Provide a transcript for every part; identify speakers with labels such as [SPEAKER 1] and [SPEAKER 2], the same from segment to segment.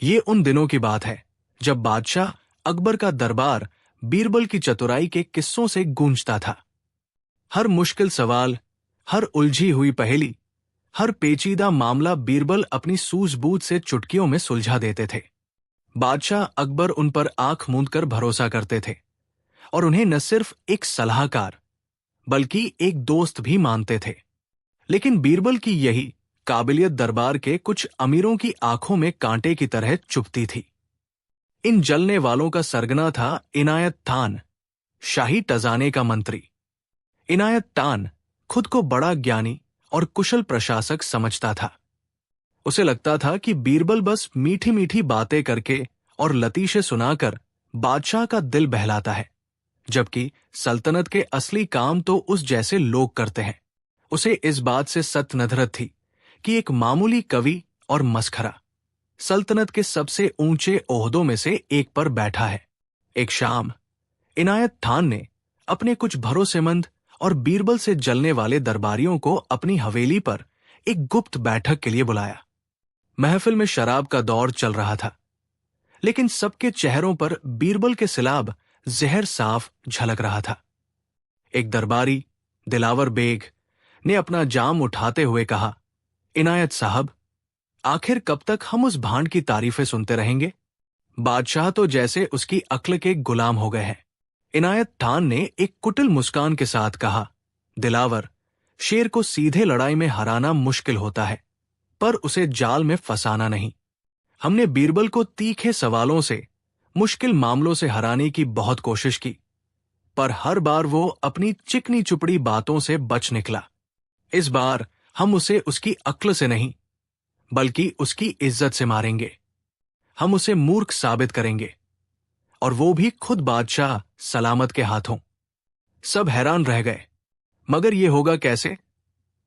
[SPEAKER 1] ये उन दिनों की बात है जब बादशाह अकबर का दरबार बीरबल की चतुराई के किस्सों से गूंजता था। हर मुश्किल सवाल, हर उलझी हुई पहेली, हर पेचीदा मामला बीरबल अपनी सूझबूझ से चुटकियों में सुलझा देते थे। बादशाह अकबर उन पर आंख मूंद कर भरोसा करते थे और उन्हें न सिर्फ एक सलाहकार बल्कि एक दोस्त भी मानते थे। लेकिन बीरबल की यही काबिलियत दरबार के कुछ अमीरों की आंखों में कांटे की तरह चुभती थी। इन जलने वालों का सरगना था इनायत खान, शाही टजाने का मंत्री। इनायत खान खुद को बड़ा ज्ञानी और कुशल प्रशासक समझता था। उसे लगता था कि बीरबल बस मीठी मीठी बातें करके और लतीशे सुनाकर बादशाह का दिल बहलाता है, जबकि सल्तनत के असली काम तो उस जैसे लोग करते हैं। उसे इस बात से सत नधरत थी कि एक मामूली कवि और मस्खरा सल्तनत के सबसे ऊंचे ओहदों में से एक पर बैठा है। एक शाम इनायत खान ने अपने कुछ भरोसेमंद और बीरबल से जलने वाले दरबारियों को अपनी हवेली पर एक गुप्त बैठक के लिए बुलाया। महफिल में शराब का दौर चल रहा था, लेकिन सबके चेहरों पर बीरबल के सिलाब जहर साफ झलक रहा था। एक दरबारी, दिलावर बेग, ने अपना जाम उठाते हुए कहा, इनायत साहब, आखिर कब तक हम उस भांड की तारीफें सुनते रहेंगे? बादशाह तो जैसे उसकी अक्ल के गुलाम हो गए हैं। इनायत खान ने एक कुटिल मुस्कान के साथ कहा, दिलावर, शेर को सीधे लड़ाई में हराना मुश्किल होता है, पर उसे जाल में फंसाना नहीं। हमने बीरबल को तीखे सवालों से, मुश्किल मामलों से हराने की बहुत कोशिश की, पर हर बार वो अपनी चिकनी चुपड़ी बातों से बच निकला। इस बार हम उसे उसकी अक्ल से नहीं, बल्कि उसकी इज्जत से मारेंगे। हम उसे मूर्ख साबित करेंगे, और वो भी खुद बादशाह सलामत के हाथों। सब हैरान रह गए। मगर ये होगा कैसे?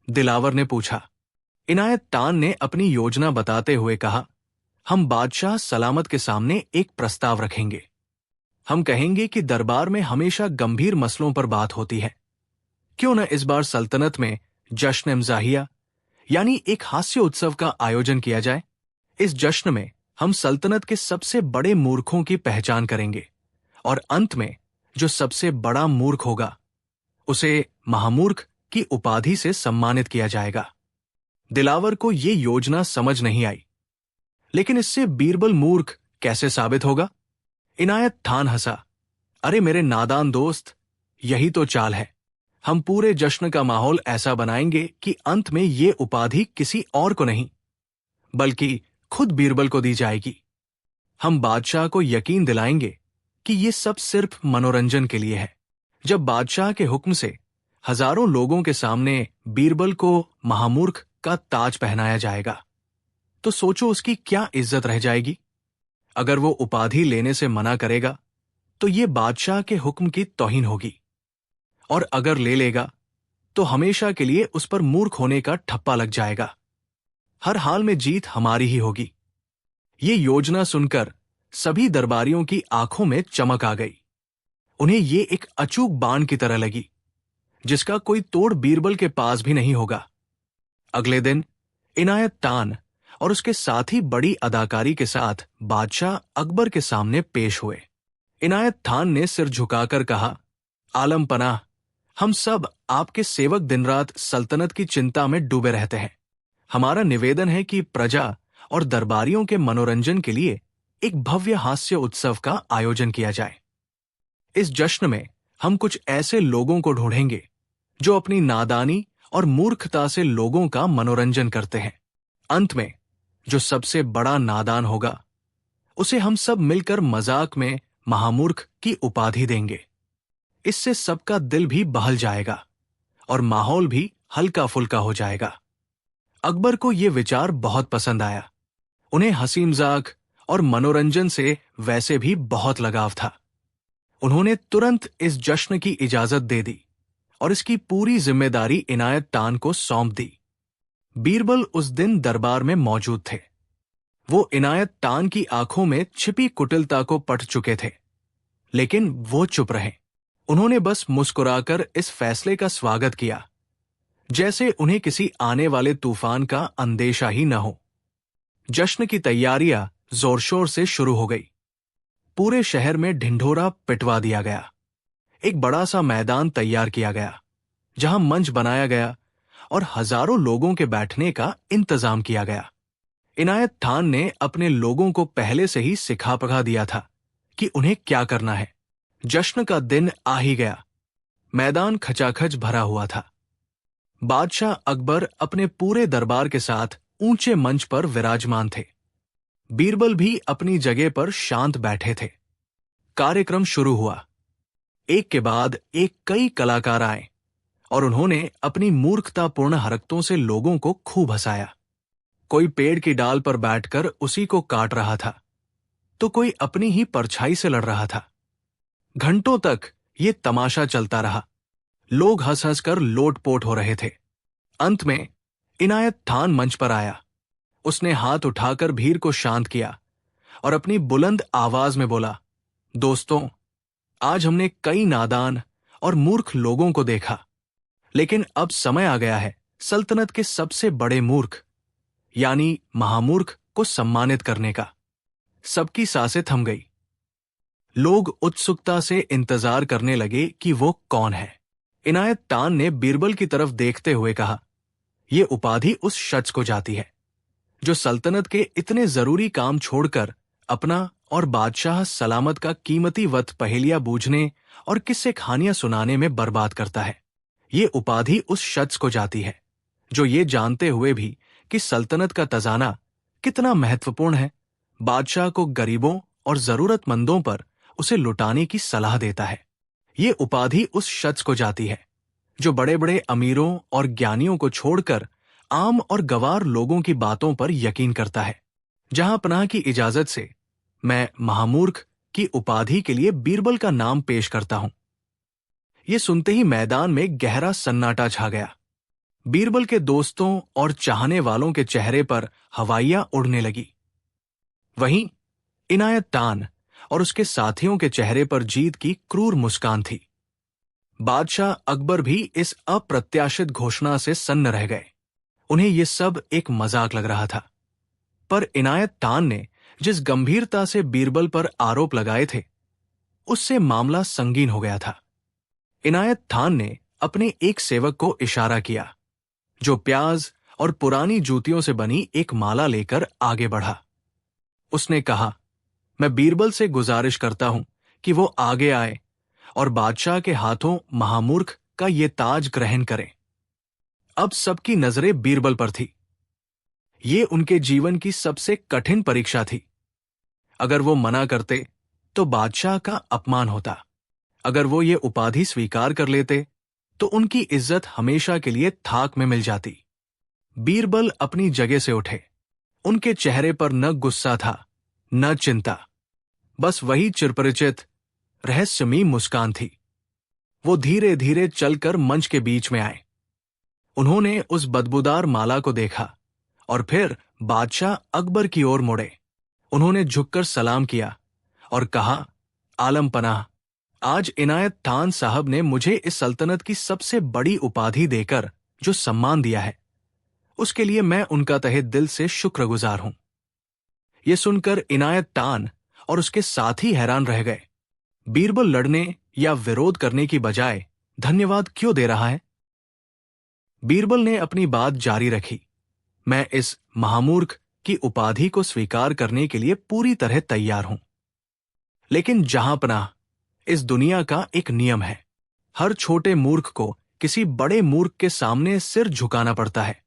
[SPEAKER 1] दिलावर ने पूछा। इनायत खान ने अपनी योजना बताते हुए कहा, हम बादशाह सलामत के सामने एक प्रस्ताव रखेंगे। हम कहेंगे कि दरबार में हमेशा गंभीर मसलों पर बात होती है। क्यों न इस बार सल्तनत में जश्न-ए-मज़ाहिया यानी एक हास्य उत्सव का आयोजन किया जाए। इस जश्न में हम सल्तनत के सबसे बड़े मूर्खों की पहचान करेंगे, और अंत में जो सबसे बड़ा मूर्ख होगा उसे महामूर्ख की उपाधि से सम्मानित किया जाएगा। दिलावर को ये योजना समझ नहीं आई, लेकिन इससे बीरबल मूर्ख कैसे साबित होगा? इनायत खान हंसा, अरे मेरे नादान दोस्त, यही तो चाल है। हम पूरे जश्न का माहौल ऐसा बनाएंगे कि अंत में ये उपाधि किसी और को नहीं, बल्कि खुद बीरबल को दी जाएगी। हम बादशाह को यकीन दिलाएंगे कि ये सब सिर्फ मनोरंजन के लिए है। जब बादशाह के हुक्म से हजारों लोगों के सामने बीरबल को महामूर्ख का ताज पहनाया जाएगा, तो सोचो उसकी क्या इज्जत रह जाएगी। अगर वो उपाधि लेने से मना करेगा तो ये बादशाह के हुक्म की तौहीन होगी, और अगर ले लेगा तो हमेशा के लिए उस पर मूर्ख होने का ठप्पा लग जाएगा। हर हाल में जीत हमारी ही होगी। ये योजना सुनकर सभी दरबारियों की आंखों में चमक आ गई। उन्हें ये एक अचूक बाण की तरह लगी, जिसका कोई तोड़ बीरबल के पास भी नहीं होगा। अगले दिन इनायत खान और उसके साथी बड़ी अदाकारी के साथ बादशाह अकबर के सामने पेश हुए। इनायत खान ने सिर झुकाकर कहा, आलम पनाह, हम सब आपके सेवक दिन रात सल्तनत की चिंता में डूबे रहते हैं। हमारा निवेदन है कि प्रजा और दरबारियों के मनोरंजन के लिए एक भव्य हास्य उत्सव का आयोजन किया जाए। इस जश्न में हम कुछ ऐसे लोगों को ढूंढेंगे जो अपनी नादानी और मूर्खता से लोगों का मनोरंजन करते हैं। अंत में जो सबसे बड़ा नादान होगा उसे हम सब मिलकर मजाक में महामूर्ख की उपाधि देंगे। इससे सबका दिल भी बहल जाएगा और माहौल भी हल्का फुल्का हो जाएगा। अकबर को यह विचार बहुत पसंद आया। उन्हें हंसी मजाक और मनोरंजन से वैसे भी बहुत लगाव था। उन्होंने तुरंत इस जश्न की इजाजत दे दी और इसकी पूरी जिम्मेदारी इनायत खान को सौंप दी। बीरबल उस दिन दरबार में मौजूद थे। वो इनायत खान की आंखों में छिपी कुटिलता को पढ़ चुके थे, लेकिन वो चुप रहे। उन्होंने बस मुस्कुराकर इस फैसले का स्वागत किया, जैसे उन्हें किसी आने वाले तूफान का अंदेशा ही न हो। जश्न की तैयारियां जोर शोर से शुरू हो गई। पूरे शहर में ढिंढोरा पिटवा दिया गया। एक बड़ा सा मैदान तैयार किया गया, जहां मंच बनाया गया और हजारों लोगों के बैठने का इंतजाम किया गया। इनायत खान ने अपने लोगों को पहले से ही सिखा पका दिया था कि उन्हें क्या करना है। जश्न का दिन आ ही गया। मैदान खचाखच भरा हुआ था। बादशाह अकबर अपने पूरे दरबार के साथ ऊंचे मंच पर विराजमान थे। बीरबल भी अपनी जगह पर शांत बैठे थे। कार्यक्रम शुरू हुआ। एक के बाद एक कई कलाकार आए और उन्होंने अपनी मूर्खतापूर्ण हरकतों से लोगों को खूब हंसाया। कोई पेड़ की डाल पर बैठकर उसी को काट रहा था, तो कोई अपनी ही परछाई से लड़ रहा था। घंटों तक ये तमाशा चलता रहा। लोग हंस हंस कर लोटपोट हो रहे थे। अंत में इनायत खान मंच पर आया। उसने हाथ उठाकर भीड़ को शांत किया और अपनी बुलंद आवाज में बोला, दोस्तों, आज हमने कई नादान और मूर्ख लोगों को देखा, लेकिन अब समय आ गया है सल्तनत के सबसे बड़े मूर्ख यानी महामूर्ख को सम्मानित करने का। सबकी सांसें थम गई। लोग उत्सुकता से इंतजार करने लगे कि वो कौन है। इनायत खान ने बीरबल की तरफ देखते हुए कहा, यह उपाधि उस शख्स को जाती है जो सल्तनत के इतने जरूरी काम छोड़कर अपना और बादशाह सलामत का कीमती वक्त पहेलियां बूझने और किस्से कहानियां सुनाने में बर्बाद करता है। ये उपाधि उस शख्स को जाती है जो ये जानते हुए भी कि सल्तनत का तजाना कितना महत्वपूर्ण है, बादशाह को गरीबों और जरूरतमंदों पर उसे लुटाने की सलाह देता है। ये उपाधि उस शख्स को जाती है जो बड़े बड़े अमीरों और ज्ञानियों को छोड़कर आम और गवार लोगों की बातों पर यकीन करता है। जहां पनाह की इजाजत से मैं महामूर्ख की उपाधि के लिए बीरबल का नाम पेश करता हूं। यह सुनते ही मैदान में गहरा सन्नाटा छा गया। बीरबल के दोस्तों और चाहने वालों के चेहरे पर हवाइयां उड़ने लगी। वहीं इनायत खान और उसके साथियों के चेहरे पर जीत की क्रूर मुस्कान थी। बादशाह अकबर भी इस अप्रत्याशित घोषणा से सन्न रह गए। उन्हें यह सब एक मजाक लग रहा था, पर इनायत खान ने जिस गंभीरता से बीरबल पर आरोप लगाए थे, उससे मामला संगीन हो गया था। इनायत खान ने अपने एक सेवक को इशारा किया, जो प्याज और पुरानी जूतियों से बनी एक माला लेकर आगे बढ़ा। उसने कहा, मैं बीरबल से गुजारिश करता हूं कि वो आगे आए और बादशाह के हाथों महामूर्ख का ये ताज ग्रहण करें। अब सबकी नजरें बीरबल पर थी। ये उनके जीवन की सबसे कठिन परीक्षा थी। अगर वो मना करते तो बादशाह का अपमान होता। अगर वो ये उपाधि स्वीकार कर लेते तो उनकी इज्जत हमेशा के लिए थाक में मिल जाती। बीरबल अपनी जगह से उठे। उनके चेहरे पर न गुस्सा था, न चिंता, बस वही चिरपरिचित रहस्यमयी मुस्कान थी। वो धीरे धीरे चलकर मंच के बीच में आए। उन्होंने उस बदबूदार माला को देखा और फिर बादशाह अकबर की ओर मुड़े। उन्होंने झुककर सलाम किया और कहा, आलम पनाह, आज इनायत खान साहब ने मुझे इस सल्तनत की सबसे बड़ी उपाधि देकर जो सम्मान दिया है, उसके लिए मैं उनका तहे दिल से शुक्रगुजार हूं। यह सुनकर इनायत खान और उसके साथी हैरान रह गए। बीरबल लड़ने या विरोध करने की बजाय धन्यवाद क्यों दे रहा है? बीरबल ने अपनी बात जारी रखी, मैं इस महामूर्ख की उपाधि को स्वीकार करने के लिए पूरी तरह तैयार हूं। लेकिन जहां पनाह, इस दुनिया का एक नियम है, हर छोटे मूर्ख को किसी बड़े मूर्ख के सामने सिर झुकाना पड़ता है।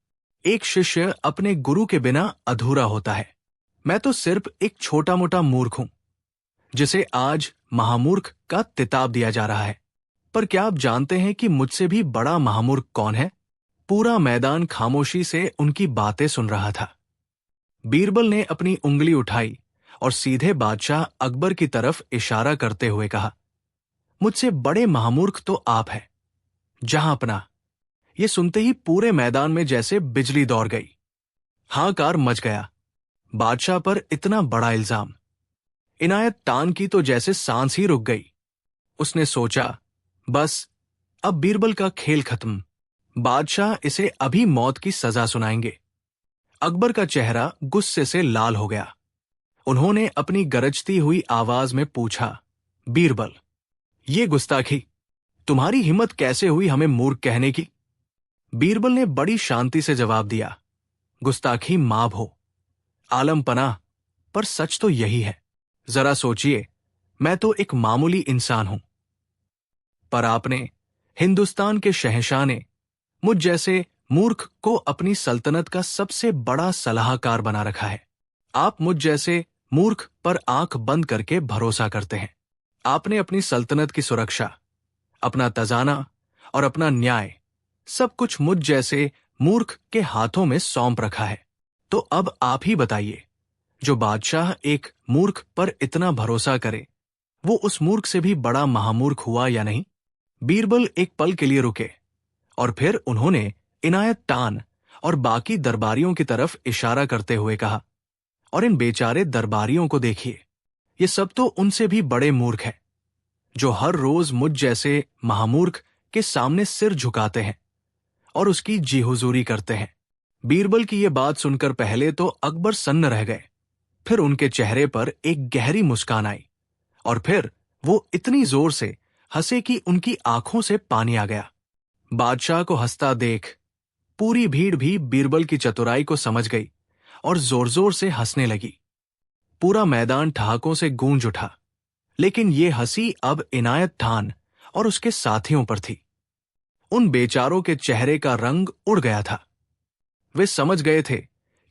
[SPEAKER 1] एक शिष्य अपने गुरु के बिना अधूरा होता है। मैं तो सिर्फ एक छोटा मोटा मूर्ख हूं, जिसे आज महामूर्ख का खिताब दिया जा रहा है। पर क्या आप जानते हैं कि मुझसे भी बड़ा महामूर्ख कौन है? पूरा मैदान खामोशी से उनकी बातें सुन रहा था। बीरबल ने अपनी उंगली उठाई और सीधे बादशाह अकबर की तरफ इशारा करते हुए कहा, मुझसे बड़े महामूर्ख तो आप हैं। जहां अपना। ये सुनते ही पूरे मैदान में जैसे बिजली दौड़ गई। हाहाकार मच गया। बादशाह पर इतना बड़ा इल्जाम। इनायत खान की तो जैसे सांस ही रुक गई। उसने सोचा, बस अब बीरबल का खेल खत्म। बादशाह इसे अभी मौत की सजा सुनाएंगे। अकबर का चेहरा गुस्से से लाल हो गया। उन्होंने अपनी गरजती हुई आवाज में पूछा, बीरबल, ये गुस्ताखी, तुम्हारी हिम्मत कैसे हुई हमें मूर्ख कहने की? बीरबल ने बड़ी शांति से जवाब दिया, गुस्ताखी माफ हो, आलम पनाह, पर सच तो यही है। जरा सोचिए, मैं तो एक मामूली इंसान हूं, पर आपने, हिंदुस्तान के शहंशाह ने, मुझ जैसे मूर्ख को अपनी सल्तनत का सबसे बड़ा सलाहकार बना रखा है। आप मुझ जैसे मूर्ख पर आंख बंद करके भरोसा करते हैं। आपने अपनी सल्तनत की सुरक्षा, अपना तजाना और अपना न्याय सब कुछ मुझ जैसे मूर्ख के हाथों में सौंप रखा है। तो अब आप ही बताइए, जो बादशाह एक मूर्ख पर इतना भरोसा करे, वो उस मूर्ख से भी बड़ा महामूर्ख हुआ या नहीं? बीरबल एक पल के लिए रुके और फिर उन्होंने इनायत टान और बाकी दरबारियों की तरफ इशारा करते हुए कहा, और इन बेचारे दरबारियों को देखिए, ये सब तो उनसे भी बड़े मूर्ख हैं, जो हर रोज मुझ जैसे महामूर्ख के सामने सिर झुकाते हैं और उसकी जी हुजूरी करते हैं। बीरबल की ये बात सुनकर पहले तो अकबर सन्न रह गए, फिर उनके चेहरे पर एक गहरी मुस्कान आई और फिर वो इतनी जोर से हंसे कि उनकी आंखों से पानी आ गया। बादशाह को हंसता देख पूरी भीड़ भी बीरबल की चतुराई को समझ गई और जोर जोर से हंसने लगी। पूरा मैदान ठहाकों से गूंज उठा, लेकिन ये हंसी अब इनायत खान और उसके साथियों पर थी। उन बेचारों के चेहरे का रंग उड़ गया था। वे समझ गए थे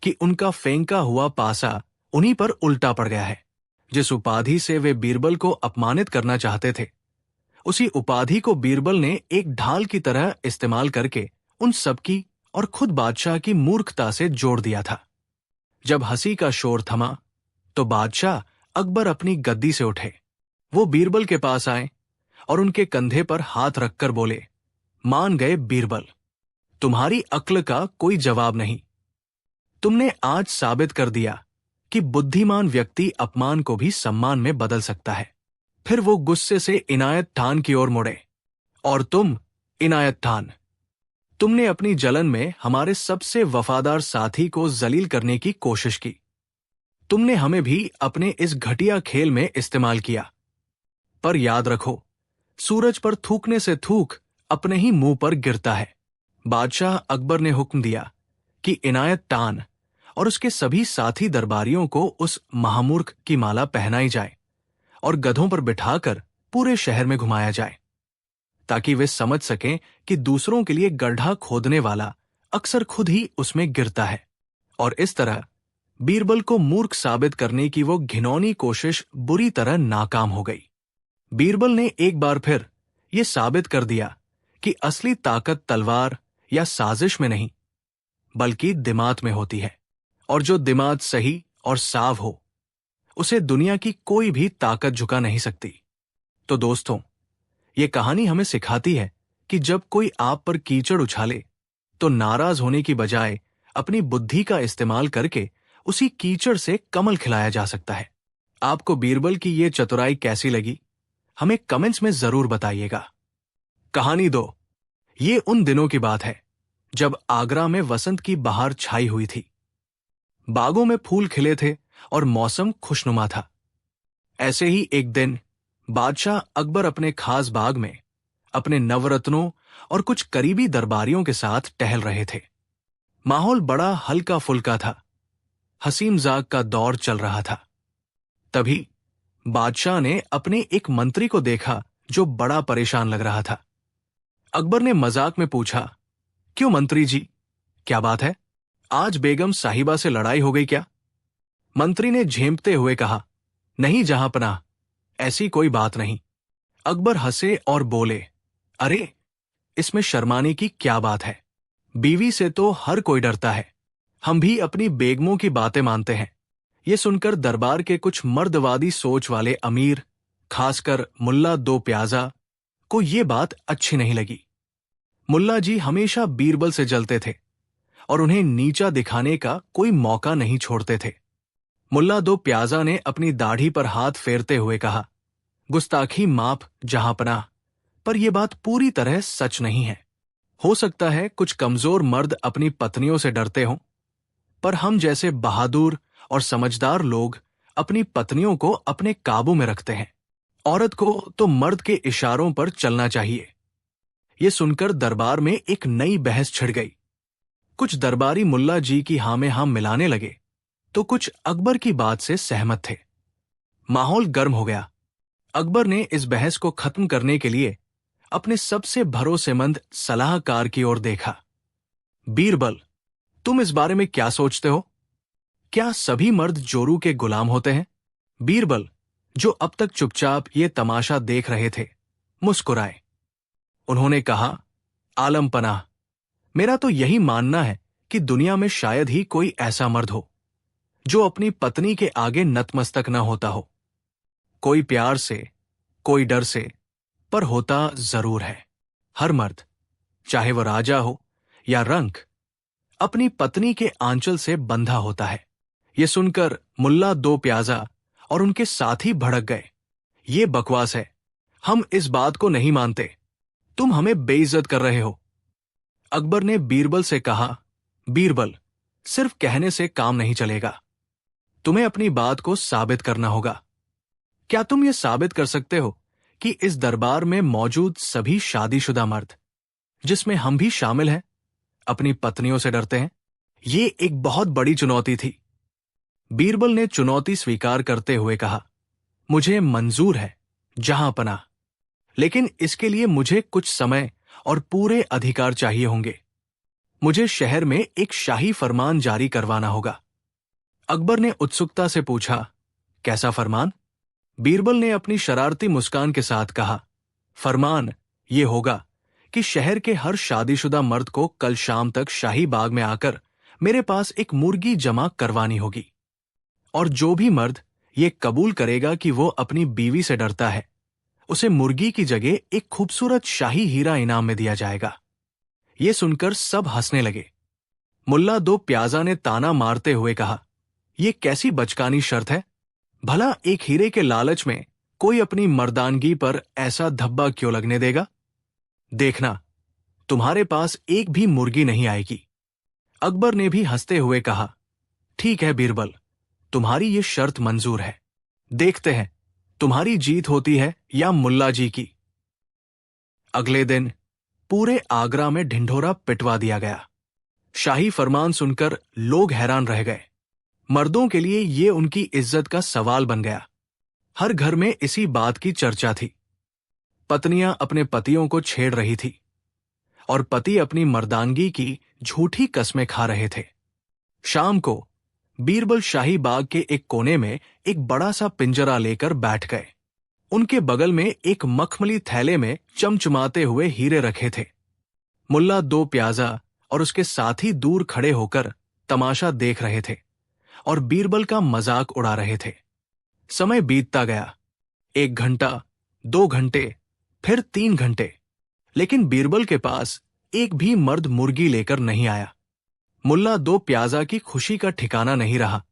[SPEAKER 1] कि उनका फेंका हुआ पासा उन्हीं पर उल्टा पड़ गया है। जिस उपाधि से वे बीरबल को अपमानित करना चाहते थे, उसी उपाधि को बीरबल ने एक ढाल की तरह इस्तेमाल करके उन सबकी और खुद बादशाह की मूर्खता से जोड़ दिया था। जब हंसी का शोर थमा, तो बादशाह अकबर अपनी गद्दी से उठे। वो बीरबल के पास आए और उनके कंधे पर हाथ रखकर बोले, मान गए बीरबल, तुम्हारी अक्ल का कोई जवाब नहीं। तुमने आज साबित कर दिया कि बुद्धिमान व्यक्ति अपमान को भी सम्मान में बदल सकता है। फिर वो गुस्से से इनायत खान की ओर मुड़े, और तुम, इनायत खान, तुमने अपनी जलन में हमारे सबसे वफादार साथी को जलील करने की कोशिश की। तुमने हमें भी अपने इस घटिया खेल में इस्तेमाल किया। पर याद रखो, सूरज पर थूकने से थूक अपने ही मुंह पर गिरता है। बादशाह अकबर ने हुक्म दिया कि इनायत खान और उसके सभी साथी दरबारियों को उस महामूर्ख की माला पहनाई जाए और गधों पर बिठाकर पूरे शहर में घुमाया जाए, ताकि वे समझ सकें कि दूसरों के लिए गड्ढा खोदने वाला अक्सर खुद ही उसमें गिरता है। और इस तरह बीरबल को मूर्ख साबित करने की वो घिनौनी कोशिश बुरी तरह नाकाम हो गई। बीरबल ने एक बार फिर ये साबित कर दिया कि असली ताकत तलवार या साजिश में नहीं, बल्कि दिमाग में होती है, और जो दिमाग सही और साफ हो, उसे दुनिया की कोई भी ताकत झुका नहीं सकती। तो दोस्तों, ये कहानी हमें सिखाती है कि जब कोई आप पर कीचड़ उछाले, तो नाराज होने की बजाय अपनी बुद्धि का इस्तेमाल करके उसी कीचड़ से कमल खिलाया जा सकता है। आपको बीरबल की ये चतुराई कैसी लगी, हमें कमेंट्स में जरूर बताइएगा। कहानी 2। ये उन दिनों की बात है जब आगरा में वसंत की बहार छाई हुई थी। बागों में फूल खिले थे और मौसम खुशनुमा था। ऐसे ही एक दिन बादशाह अकबर अपने खास बाग में अपने नवरत्नों और कुछ करीबी दरबारियों के साथ टहल रहे थे। माहौल बड़ा हल्का फुल्का था। हसी मजाक का दौर चल रहा था। तभी बादशाह ने अपने एक मंत्री को देखा जो बड़ा परेशान लग रहा था। अकबर ने मजाक में पूछा, क्यों मंत्री जी, क्या बात है? आज बेगम साहिबा से लड़ाई हो गई क्या? मंत्री ने झेंपते हुए कहा, नहीं जहांपनाह, ऐसी कोई बात नहीं। अकबर हंसे और बोले, अरे, इसमें शर्माने की क्या बात है? बीवी से तो हर कोई डरता है। हम भी अपनी बेगमों की बातें मानते हैं। ये सुनकर दरबार के कुछ मर्दवादी सोच वाले अमीर, खासकर मुल्ला दो प्याजा, को ये बात अच्छी नहीं लगी। मुल्ला जी हमेशा बीरबल से जलते थे और उन्हें नीचा दिखाने का कोई मौका नहीं छोड़ते थे। मुल्ला दो प्याजा ने अपनी दाढ़ी पर हाथ फेरते हुए कहा, गुस्ताखी माफ जहांपनाह, पर यह बात पूरी तरह सच नहीं है। हो सकता है कुछ कमजोर मर्द अपनी पत्नियों से डरते हों, पर हम जैसे बहादुर और समझदार लोग अपनी पत्नियों को अपने काबू में रखते हैं। औरत को तो मर्द के इशारों पर चलना चाहिए। ये सुनकर दरबार में एक नई बहस छिड़ गई। कुछ दरबारी मुल्ला जी की हाँ में हाँ मिलाने लगे, तो कुछ अकबर की बात से सहमत थे। माहौल गर्म हो गया। अकबर ने इस बहस को खत्म करने के लिए अपने सबसे भरोसेमंद सलाहकार की ओर देखा। बीरबल, तुम इस बारे में क्या सोचते हो? क्या सभी मर्द जोरू के गुलाम होते हैं? बीरबल, जो अब तक चुपचाप ये तमाशा देख रहे थे, मुस्कुराए। उन्होंने कहा, आलम पनाह, मेरा तो यही मानना है कि दुनिया में शायद ही कोई ऐसा मर्द हो जो अपनी पत्नी के आगे नतमस्तक न होता हो। कोई प्यार से, कोई डर से, पर होता जरूर है। हर मर्द, चाहे वह राजा हो या रंक, अपनी पत्नी के आंचल से बंधा होता है। ये सुनकर मुल्ला दो प्याजा और उनके साथी भड़क गए। ये बकवास है, हम इस बात को नहीं मानते, तुम हमें बेइज्जत कर रहे हो। अकबर ने बीरबल से कहा, बीरबल, सिर्फ कहने से काम नहीं चलेगा, तुम्हें अपनी बात को साबित करना होगा। क्या तुम ये साबित कर सकते हो कि इस दरबार में मौजूद सभी शादीशुदा मर्द, जिसमें हम भी शामिल हैं, अपनी पत्नियों से डरते हैं? ये एक बहुत बड़ी चुनौती थी। बीरबल ने चुनौती स्वीकार करते हुए कहा, मुझे मंजूर है जहां पनाह, लेकिन इसके लिए मुझे कुछ समय और पूरे अधिकार चाहिए होंगे। मुझे शहर में एक शाही फरमान जारी करवाना होगा। अकबर ने उत्सुकता से पूछा, कैसा फरमान? बीरबल ने अपनी शरारती मुस्कान के साथ कहा, फरमान ये होगा कि शहर के हर शादीशुदा मर्द को कल शाम तक शाही बाग में आकर मेरे पास एक मुर्गी जमा करवानी होगी, और जो भी मर्द ये कबूल करेगा कि वो अपनी बीवी से डरता है, उसे मुर्गी की जगह एक खूबसूरत शाही हीरा इनाम में दिया जाएगा। ये सुनकर सब हंसने लगे। मुल्ला दो प्याजा ने ताना मारते हुए कहा, यह कैसी बचकानी शर्त है? भला एक हीरे के लालच में कोई अपनी मर्दानगी पर ऐसा धब्बा क्यों लगने देगा? देखना, तुम्हारे पास एक भी मुर्गी नहीं आएगी। अकबर ने भी हंसते हुए कहा, ठीक है बीरबल, तुम्हारी ये शर्त मंजूर है। देखते हैं तुम्हारी जीत होती है या मुल्ला जी की। अगले दिन पूरे आगरा में ढिंढोरा पिटवा दिया गया। शाही फरमान सुनकर लोग हैरान रह गए। मर्दों के लिए ये उनकी इज्जत का सवाल बन गया। हर घर में इसी बात की चर्चा थी। पत्नियां अपने पतियों को छेड़ रही थी और पति अपनी मर्दानगी की झूठी कस्में खा रहे थे। शाम को बीरबल शाही बाग के एक कोने में एक बड़ा सा पिंजरा लेकर बैठ गए। उनके बगल में एक मखमली थैले में चमचमाते हुए हीरे रखे थे। मुल्ला दो प्याजा और उसके साथी दूर खड़े होकर तमाशा देख रहे थे और बीरबल का मजाक उड़ा रहे थे। समय बीतता गया। 1 घंटा, 2 घंटे, फिर 3 घंटे, लेकिन बीरबल के पास एक भी मर्द मुर्गी लेकर नहीं आया। मुल्ला दो प्याजा की खुशी का ठिकाना नहीं रहा।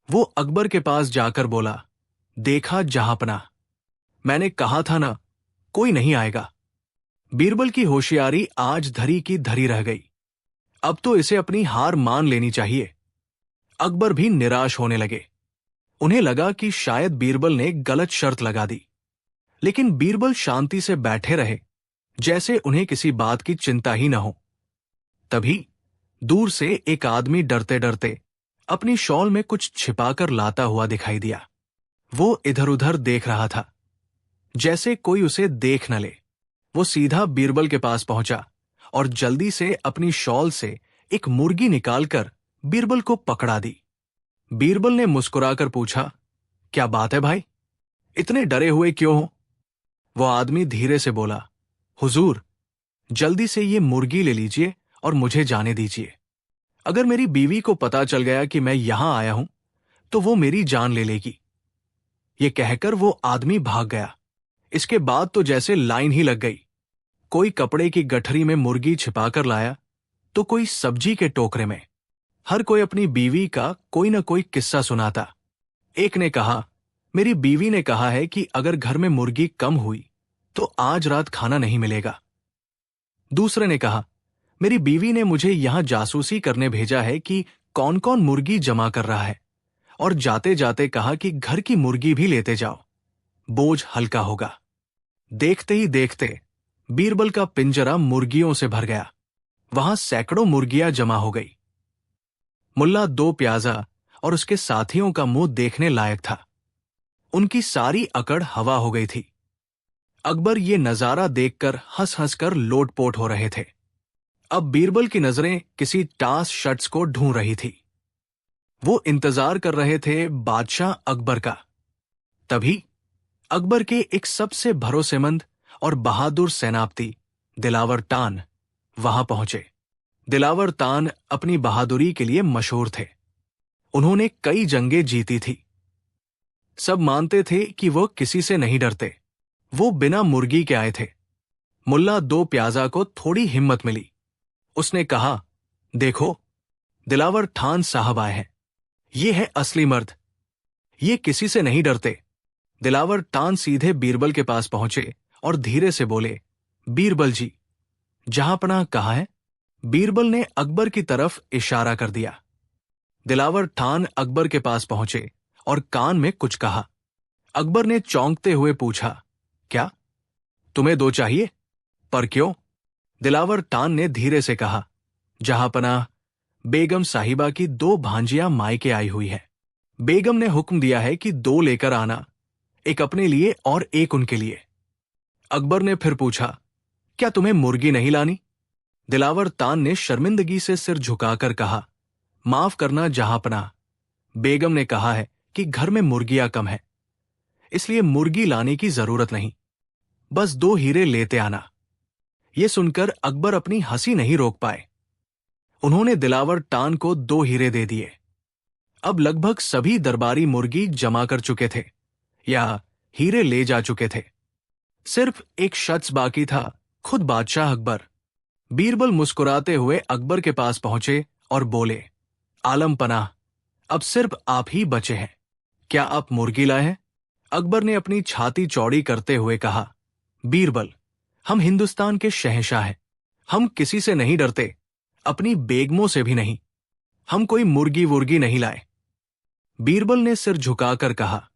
[SPEAKER 1] वो अकबर के पास जाकर बोला, देखा जहांपनाह, मैंने कहा था ना, कोई नहीं आएगा। बीरबल की होशियारी आज धरी की धरी रह गई। अब तो इसे अपनी हार मान लेनी चाहिए। अकबर भी निराश होने लगे। उन्हें लगा कि शायद बीरबल ने गलत शर्त लगा दी, लेकिन बीरबल शांति से बैठे रहे, जैसे उन्हें किसी बात की चिंता ही न हो। तभी दूर से एक आदमी डरते डरते अपनी शॉल में कुछ छिपाकर लाता हुआ दिखाई दिया। वो इधर उधर देख रहा था, जैसे कोई उसे देख न ले। वो सीधा बीरबल के पास पहुंचा और जल्दी से अपनी शॉल से एक मुर्गी निकालकर बीरबल को पकड़ा दी। बीरबल ने मुस्कुराकर पूछा, क्या बात है भाई, इतने डरे हुए क्यों हो? वो आदमी धीरे से बोला, हुजूर, जल्दी से ये मुर्गी ले लीजिए और मुझे जाने दीजिए। अगर मेरी बीवी को पता चल गया कि मैं यहां आया हूं, तो वो मेरी जान ले लेगी। ये कहकर वो आदमी भाग गया। इसके बाद तो जैसे लाइन ही लग गई। कोई कपड़े की गठरी में मुर्गी छिपाकर लाया, तो कोई सब्जी के टोकरे में। हर कोई अपनी बीवी का कोई न कोई किस्सा सुनाता। एक ने कहा, मेरी बीवी ने कहा है कि अगर घर में मुर्गी कम हुई तो आज रात खाना नहीं मिलेगा। दूसरे ने कहा, मेरी बीवी ने मुझे यहां जासूसी करने भेजा है कि कौन कौन मुर्गी जमा कर रहा है और जाते जाते कहा कि घर की मुर्गी भी लेते जाओ, बोझ हल्का होगा। देखते ही देखते बीरबल का पिंजरा मुर्गियों से भर गया। वहां सैकड़ों मुर्गियां जमा हो गई। मुल्ला दो प्याजा और उसके साथियों का मुंह देखने लायक था। उनकी सारी अकड़ हवा हो गई थी। अकबर ये नजारा देखकर हंस हंस कर लोटपोट हो रहे थे। अब बीरबल की नजरें किसी टास शख्स को ढूंढ रही थी। वो इंतजार कर रहे थे बादशाह अकबर का। तभी अकबर के एक सबसे भरोसेमंद और बहादुर सेनापति दिलावर तान वहां पहुंचे। दिलावर तान अपनी बहादुरी के लिए मशहूर थे। उन्होंने कई जंगें जीती थी। सब मानते थे कि वो किसी से नहीं डरते। वो बिना मुर्गी के आए थे। मुल्ला दो प्याजा को थोड़ी हिम्मत मिली। उसने कहा, देखो, दिलावर ठान साहब आए हैं। ये है असली मर्द। ये किसी से नहीं डरते। दिलावर तान सीधे बीरबल के पास पहुंचे और धीरे से बोले, बीरबल जी, जहांपनाह कहाँ है? बीरबल ने अकबर की तरफ इशारा कर दिया। दिलावर ठान अकबर के पास पहुंचे और कान में कुछ कहा। अकबर ने चौंकते हुए पूछा, क्या तुम्हें दो चाहिए? पर क्यों? दिलावर तान ने धीरे से कहा, जहांपनाह, बेगम साहिबा की दो भांजियां मायके आई हुई है। बेगम ने हुक्म दिया है कि दो लेकर आना, एक अपने लिए और एक उनके लिए। अकबर ने फिर पूछा, क्या तुम्हें मुर्गी नहीं लानी? दिलावर तान ने शर्मिंदगी से सिर झुकाकर कहा, माफ करना जहांपनाह, बेगम ने कहा है कि घर में मुर्गियां कम है, इसलिए मुर्गी लाने की जरूरत नहीं। बस दो हीरे लेते आना। यह सुनकर अकबर अपनी हंसी नहीं रोक पाए। उन्होंने दिलावर तान को दो हीरे दे दिए। अब लगभग सभी दरबारी मुर्गी जमा कर चुके थे या हीरे ले जा चुके थे। सिर्फ एक शख्स बाकी था, खुद बादशाह अकबर। बीरबल मुस्कुराते हुए अकबर के पास पहुंचे और बोले, आलम पनाह, अब सिर्फ आप ही बचे हैं। क्या आप मुर्गी लाए हैं? अकबर ने अपनी छाती चौड़ी करते हुए कहा, बीरबल, हम हिंदुस्तान के शहंशाह हैं। हम किसी से नहीं डरते, अपनी बेगमों से भी नहीं। हम कोई मुर्गी वुर्गी नहीं लाए। बीरबल ने सिर झुकाकर कहा,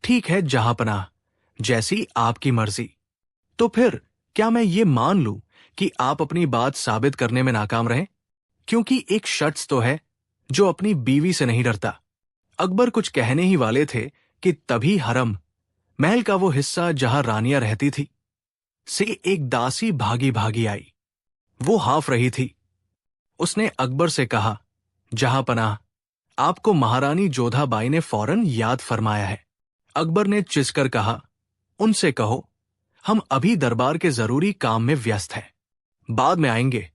[SPEAKER 1] ठीक है जहांपनाह, जैसी आपकी मर्जी। तो फिर क्या मैं ये मान लूं कि आप अपनी बात साबित करने में नाकाम रहे? क्योंकि एक शख्स तो है जो अपनी बीवी से नहीं डरता। अकबर कुछ कहने ही वाले थे कि तभी हरम, महल का वो हिस्सा जहां रानियां रहती थी, से एक दासी भागी भागी आई। वो हाफ रही थी। उसने अकबर से कहा, जहांपनाह, आपको महारानी जोधाबाई ने फौरन याद फरमाया है। अकबर ने चिसकर कहा, उनसे कहो हम अभी दरबार के जरूरी काम में व्यस्त हैं, बाद में आएंगे।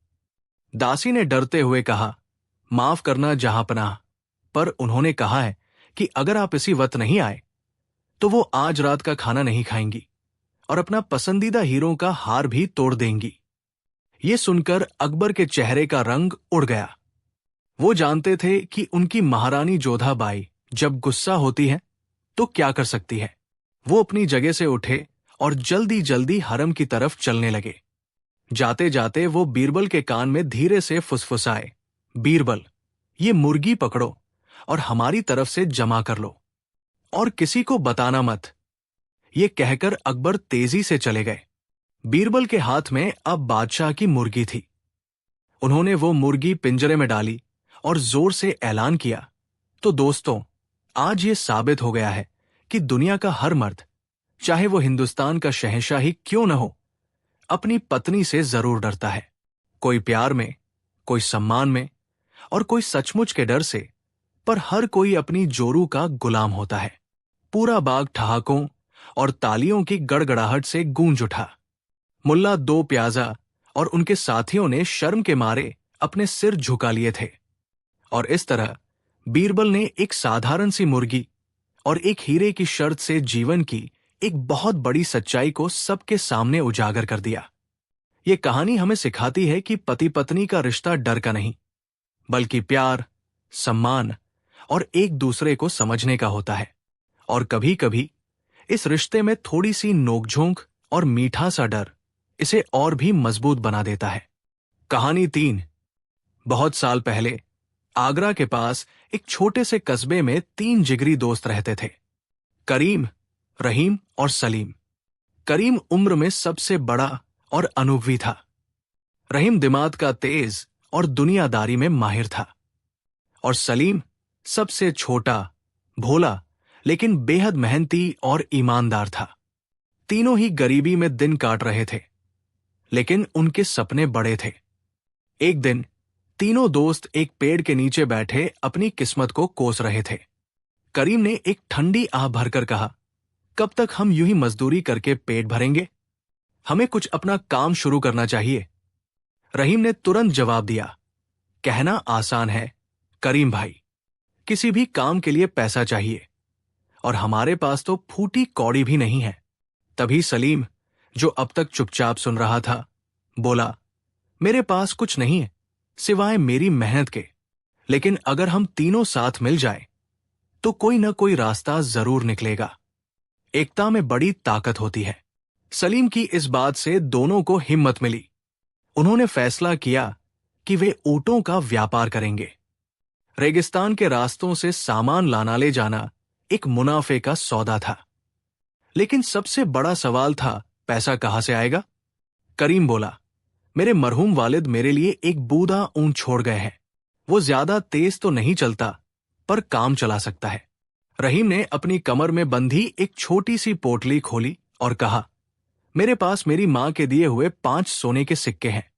[SPEAKER 1] दासी ने डरते हुए कहा, माफ करना जहांपनाह, पर उन्होंने कहा है कि अगर आप इसी वक्त नहीं आए तो वो आज रात का खाना नहीं खाएंगी और अपना पसंदीदा हीरों का हार भी तोड़ देंगी। ये सुनकर अकबर के चेहरे का रंग उड़ गया। वो जानते थे कि उनकी महारानी जोधाबाई जब गुस्सा होती है तो क्या कर सकती है। वो अपनी जगह से उठे और जल्दी जल्दी हरम की तरफ चलने लगे। जाते जाते वो बीरबल के कान में धीरे से फुसफुसाए, बीरबल, ये मुर्गी पकड़ो और हमारी तरफ से जमा कर लो और किसी को बताना मत। ये कहकर अकबर तेजी से चले गए। बीरबल के हाथ में अब बादशाह की मुर्गी थी। उन्होंने वो मुर्गी पिंजरे में डाली और जोर से ऐलान किया, तो दोस्तों, आज ये साबित हो गया है कि दुनिया का हर मर्द, चाहे वो हिंदुस्तान का शहंशाह ही क्यों न हो, अपनी पत्नी से जरूर डरता है। कोई प्यार में, कोई सम्मान में और कोई सचमुच के डर से, पर हर कोई अपनी जोरू का गुलाम होता है। पूरा बाग ठहाकों और तालियों की गड़गड़ाहट से गूंज उठा। मुल्ला दो प्याजा और उनके साथियों ने शर्म के मारे अपने सिर झुका लिए थे। और इस तरह बीरबल ने एक साधारण सी मुर्गी और एक हीरे की शर्त से जीवन की एक बहुत बड़ी सच्चाई को सबके सामने उजागर कर दिया। ये कहानी हमें सिखाती है कि पति पत्नी का रिश्ता डर का नहीं, बल्कि प्यार, सम्मान और एक दूसरे को समझने का होता है। और कभी कभी इस रिश्ते में थोड़ी सी नोकझोंक और मीठा सा डर इसे और भी मजबूत बना देता है। कहानी 3। बहुत साल पहले आगरा के पास एक छोटे से कस्बे में 3 जिगरी दोस्त रहते थे, करीम, रहीम और सलीम। करीम उम्र में सबसे बड़ा और अनुभवी था। रहीम दिमाग का तेज और दुनियादारी में माहिर था। और सलीम सबसे छोटा, भोला, लेकिन बेहद मेहनती और ईमानदार था। तीनों ही गरीबी में दिन काट रहे थे, लेकिन उनके सपने बड़े थे। एक दिन तीनों दोस्त एक पेड़ के नीचे बैठे अपनी किस्मत को कोस रहे थे। करीम ने एक ठंडी आह भरकर कहा, कब तक हम यूं ही मजदूरी करके पेट भरेंगे? हमें कुछ अपना काम शुरू करना चाहिए। रहीम ने तुरंत जवाब दिया, कहना आसान है करीम भाई, किसी भी काम के लिए पैसा चाहिए, और हमारे पास तो फूटी कौड़ी भी नहीं है। तभी सलीम, जो अब तक चुपचाप सुन रहा था, बोला, मेरे पास कुछ नहीं है सिवाय मेरी मेहनत के, लेकिन अगर हम तीनों साथ मिल जाएं, तो कोई न कोई रास्ता जरूर निकलेगा। एकता में बड़ी ताकत होती है। सलीम की इस बात से दोनों को हिम्मत मिली। उन्होंने फैसला किया कि वे ऊंटों का व्यापार करेंगे। रेगिस्तान के रास्तों से सामान लाना ले जाना एक मुनाफे का सौदा था। लेकिन सबसे बड़ा सवाल था, पैसा कहां से आएगा? करीम बोला, मेरे मरहूम वालिद मेरे लिए एक बूढ़ा ऊंट छोड़ गए हैं। वो ज्यादा तेज तो नहीं चलता, पर काम चला सकता है। रहीम ने अपनी कमर में बंधी एक छोटी सी पोटली खोली और कहा, मेरे पास मेरी मां के दिए हुए 5 सोने के सिक्के हैं।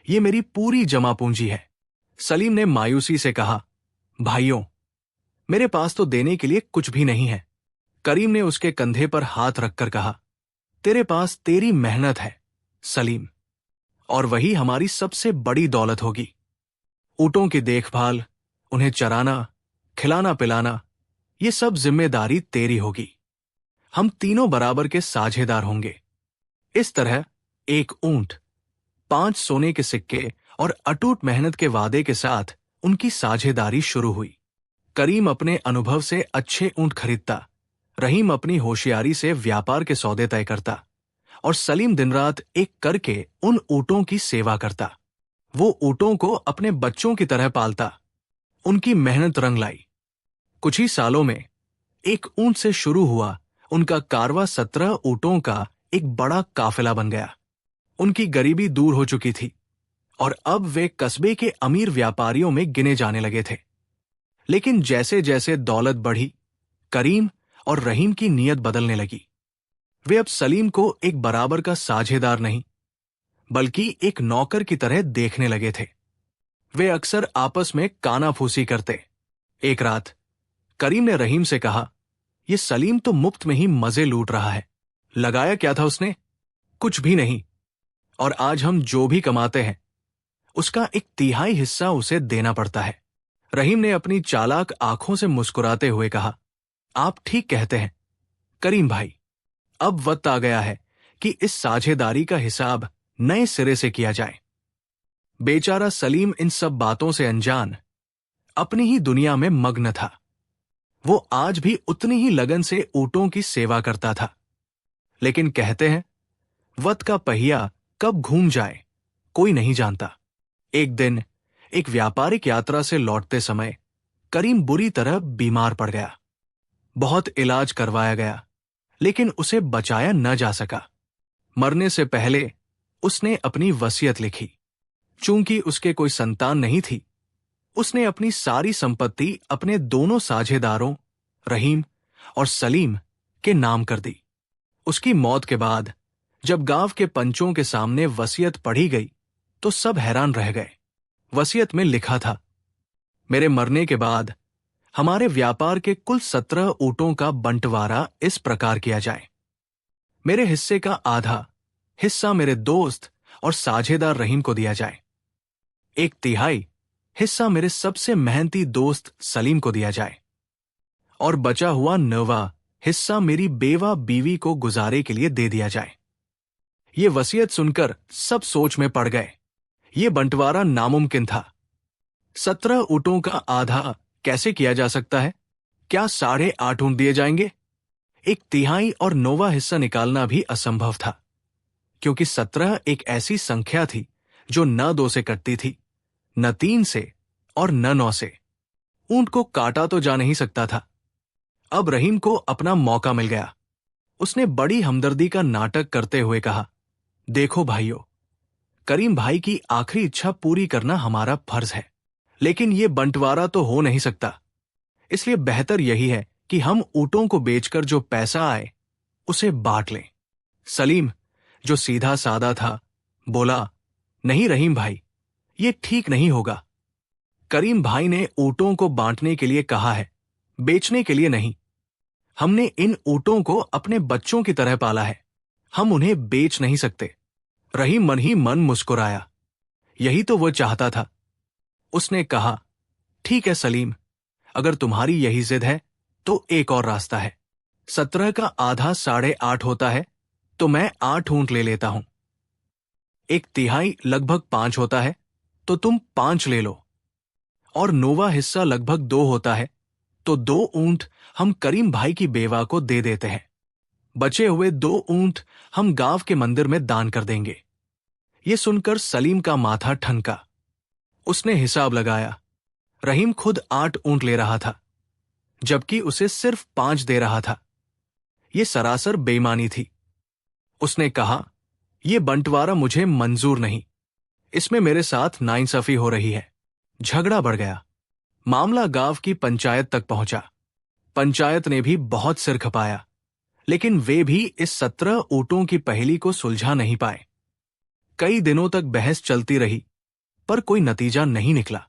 [SPEAKER 1] ये मेरी पूरी जमा पूंजी है। सलीम ने मायूसी से कहा, भाइयों, मेरे पास तो देने के लिए कुछ भी नहीं है। करीम ने उसके कंधे पर हाथ रखकर कहा, तेरे पास तेरी मेहनत है सलीम, और वही हमारी सबसे बड़ी दौलत होगी। ऊंटों की देखभाल, उन्हें चराना, खिलाना पिलाना, ये सब जिम्मेदारी तेरी होगी। हम तीनों बराबर के साझेदार होंगे। इस तरह एक ऊंट, 5 सोने के सिक्के और अटूट मेहनत के वादे के साथ उनकी साझेदारी शुरू हुई। करीम अपने अनुभव से अच्छे ऊंट खरीदता, रहीम अपनी होशियारी से व्यापार के सौदे तय करता, और सलीम दिन रात एक करके उन ऊंटों की सेवा करता। वो ऊंटों को अपने बच्चों की तरह पालता। उनकी मेहनत रंग लाई। कुछ ही सालों में एक ऊंट से शुरू हुआ उनका कारवां 17 ऊंटों का एक बड़ा काफिला बन गया। उनकी गरीबी दूर हो चुकी थी और अब वे कस्बे के अमीर व्यापारियों में गिने जाने लगे थे। लेकिन जैसे जैसे दौलत बढ़ी, करीम और रहीम की नीयत बदलने लगी। वे अब सलीम को एक बराबर का साझेदार नहीं, बल्कि एक नौकर की तरह देखने लगे थे। वे अक्सर आपस में कानाफूसी करते। एक रात करीम ने रहीम से कहा, यह सलीम तो मुफ्त में ही मजे लूट रहा है। लगाया क्या था उसने? कुछ भी नहीं। और आज हम जो भी कमाते हैं, उसका 1/3 हिस्सा उसे देना पड़ता है। रहीम ने अपनी चालाक आंखों से मुस्कुराते हुए कहा, आप ठीक कहते हैं करीम भाई। अब वक्त आ गया है कि इस साझेदारी का हिसाब नए सिरे से किया जाए। बेचारा सलीम इन सब बातों से अनजान, अपनी ही दुनिया में मग्न था। वो आज भी उतनी ही लगन से ऊंटों की सेवा करता था। लेकिन कहते हैं, वक्त का पहिया कब घूम जाए कोई नहीं जानता। एक दिन एक व्यापारिक यात्रा से लौटते समय करीम बुरी तरह बीमार पड़ गया। बहुत इलाज करवाया गया, लेकिन उसे बचाया न जा सका। मरने से पहले उसने अपनी वसीयत लिखी। चूंकि उसके कोई संतान नहीं थी, उसने अपनी सारी संपत्ति अपने दोनों साझेदारों रहीम और सलीम के नाम कर दी। उसकी मौत के बाद जब गांव के पंचों के सामने वसीयत पढ़ी गई तो सब हैरान रह गए। वसीयत में लिखा था, मेरे मरने के बाद हमारे व्यापार के कुल 17 ऊंटों का बंटवारा इस प्रकार किया जाए। मेरे हिस्से का आधा हिस्सा मेरे दोस्त और साझेदार रहीम को दिया जाए। 1/3 हिस्सा मेरे सबसे मेहनती दोस्त सलीम को दिया जाए, और बचा हुआ 9वां हिस्सा मेरी बेवा बीवी को गुजारे के लिए दे दिया जाए। ये वसीयत सुनकर सब सोच में पड़ गए। ये बंटवारा नामुमकिन था। 17 ऊंटों का आधा कैसे किया जा सकता है? क्या 8.5 ऊंट दिए जाएंगे? 1/3 और 9वां हिस्सा निकालना भी असंभव था, क्योंकि 17 एक ऐसी संख्या थी जो न 2 से कटती थी, न 3 से और न 9 से। ऊंट को काटा तो जा नहीं सकता था। अब रहीम को अपना मौका मिल गया। उसने बड़ी हमदर्दी का नाटक करते हुए कहा, देखो भाइयों, करीम भाई की आखिरी इच्छा पूरी करना हमारा फर्ज है, लेकिन ये बंटवारा तो हो नहीं सकता। इसलिए बेहतर यही है कि हम ऊंटों को बेचकर जो पैसा आए उसे बांट लें। सलीम, जो सीधा सादा था, बोला, नहीं रहीम भाई, ये ठीक नहीं होगा। करीम भाई ने ऊंटों को बांटने के लिए कहा है, बेचने के लिए नहीं। हमने इन ऊंटों को अपने बच्चों की तरह पाला है, हम उन्हें बेच नहीं सकते। रहीम मन ही मन मुस्कुराया। यही तो वो चाहता था। उसने कहा, ठीक है सलीम, अगर तुम्हारी यही जिद है तो एक और रास्ता है। 17 का आधा 8.5 होता है, तो मैं 8 ऊंट ले लेता हूं। 1/3 लगभग 5 होता है, तो तुम 5 ले लो। और नौवां हिस्सा लगभग 2 होता है, तो 2 ऊंट हम करीम भाई की बेवा को दे देते हैं। बचे हुए 2 ऊंट हम गांव के मंदिर में दान कर देंगे। ये सुनकर सलीम का माथा ठनका। उसने हिसाब लगाया। रहीम खुद 8 ऊंट ले रहा था, जबकि उसे सिर्फ 5 दे रहा था। ये सरासर बेईमानी थी। उसने कहा, यह बंटवारा मुझे मंजूर नहीं, इसमें मेरे साथ नाइंसाफी हो रही है। झगड़ा बढ़ गया। मामला गांव की पंचायत तक पहुंचा। पंचायत ने भी बहुत सिर खपाया, लेकिन वे भी इस 17 ऊंटों की पहेली को सुलझा नहीं पाए। कई दिनों तक बहस चलती रही, पर कोई नतीजा नहीं निकला।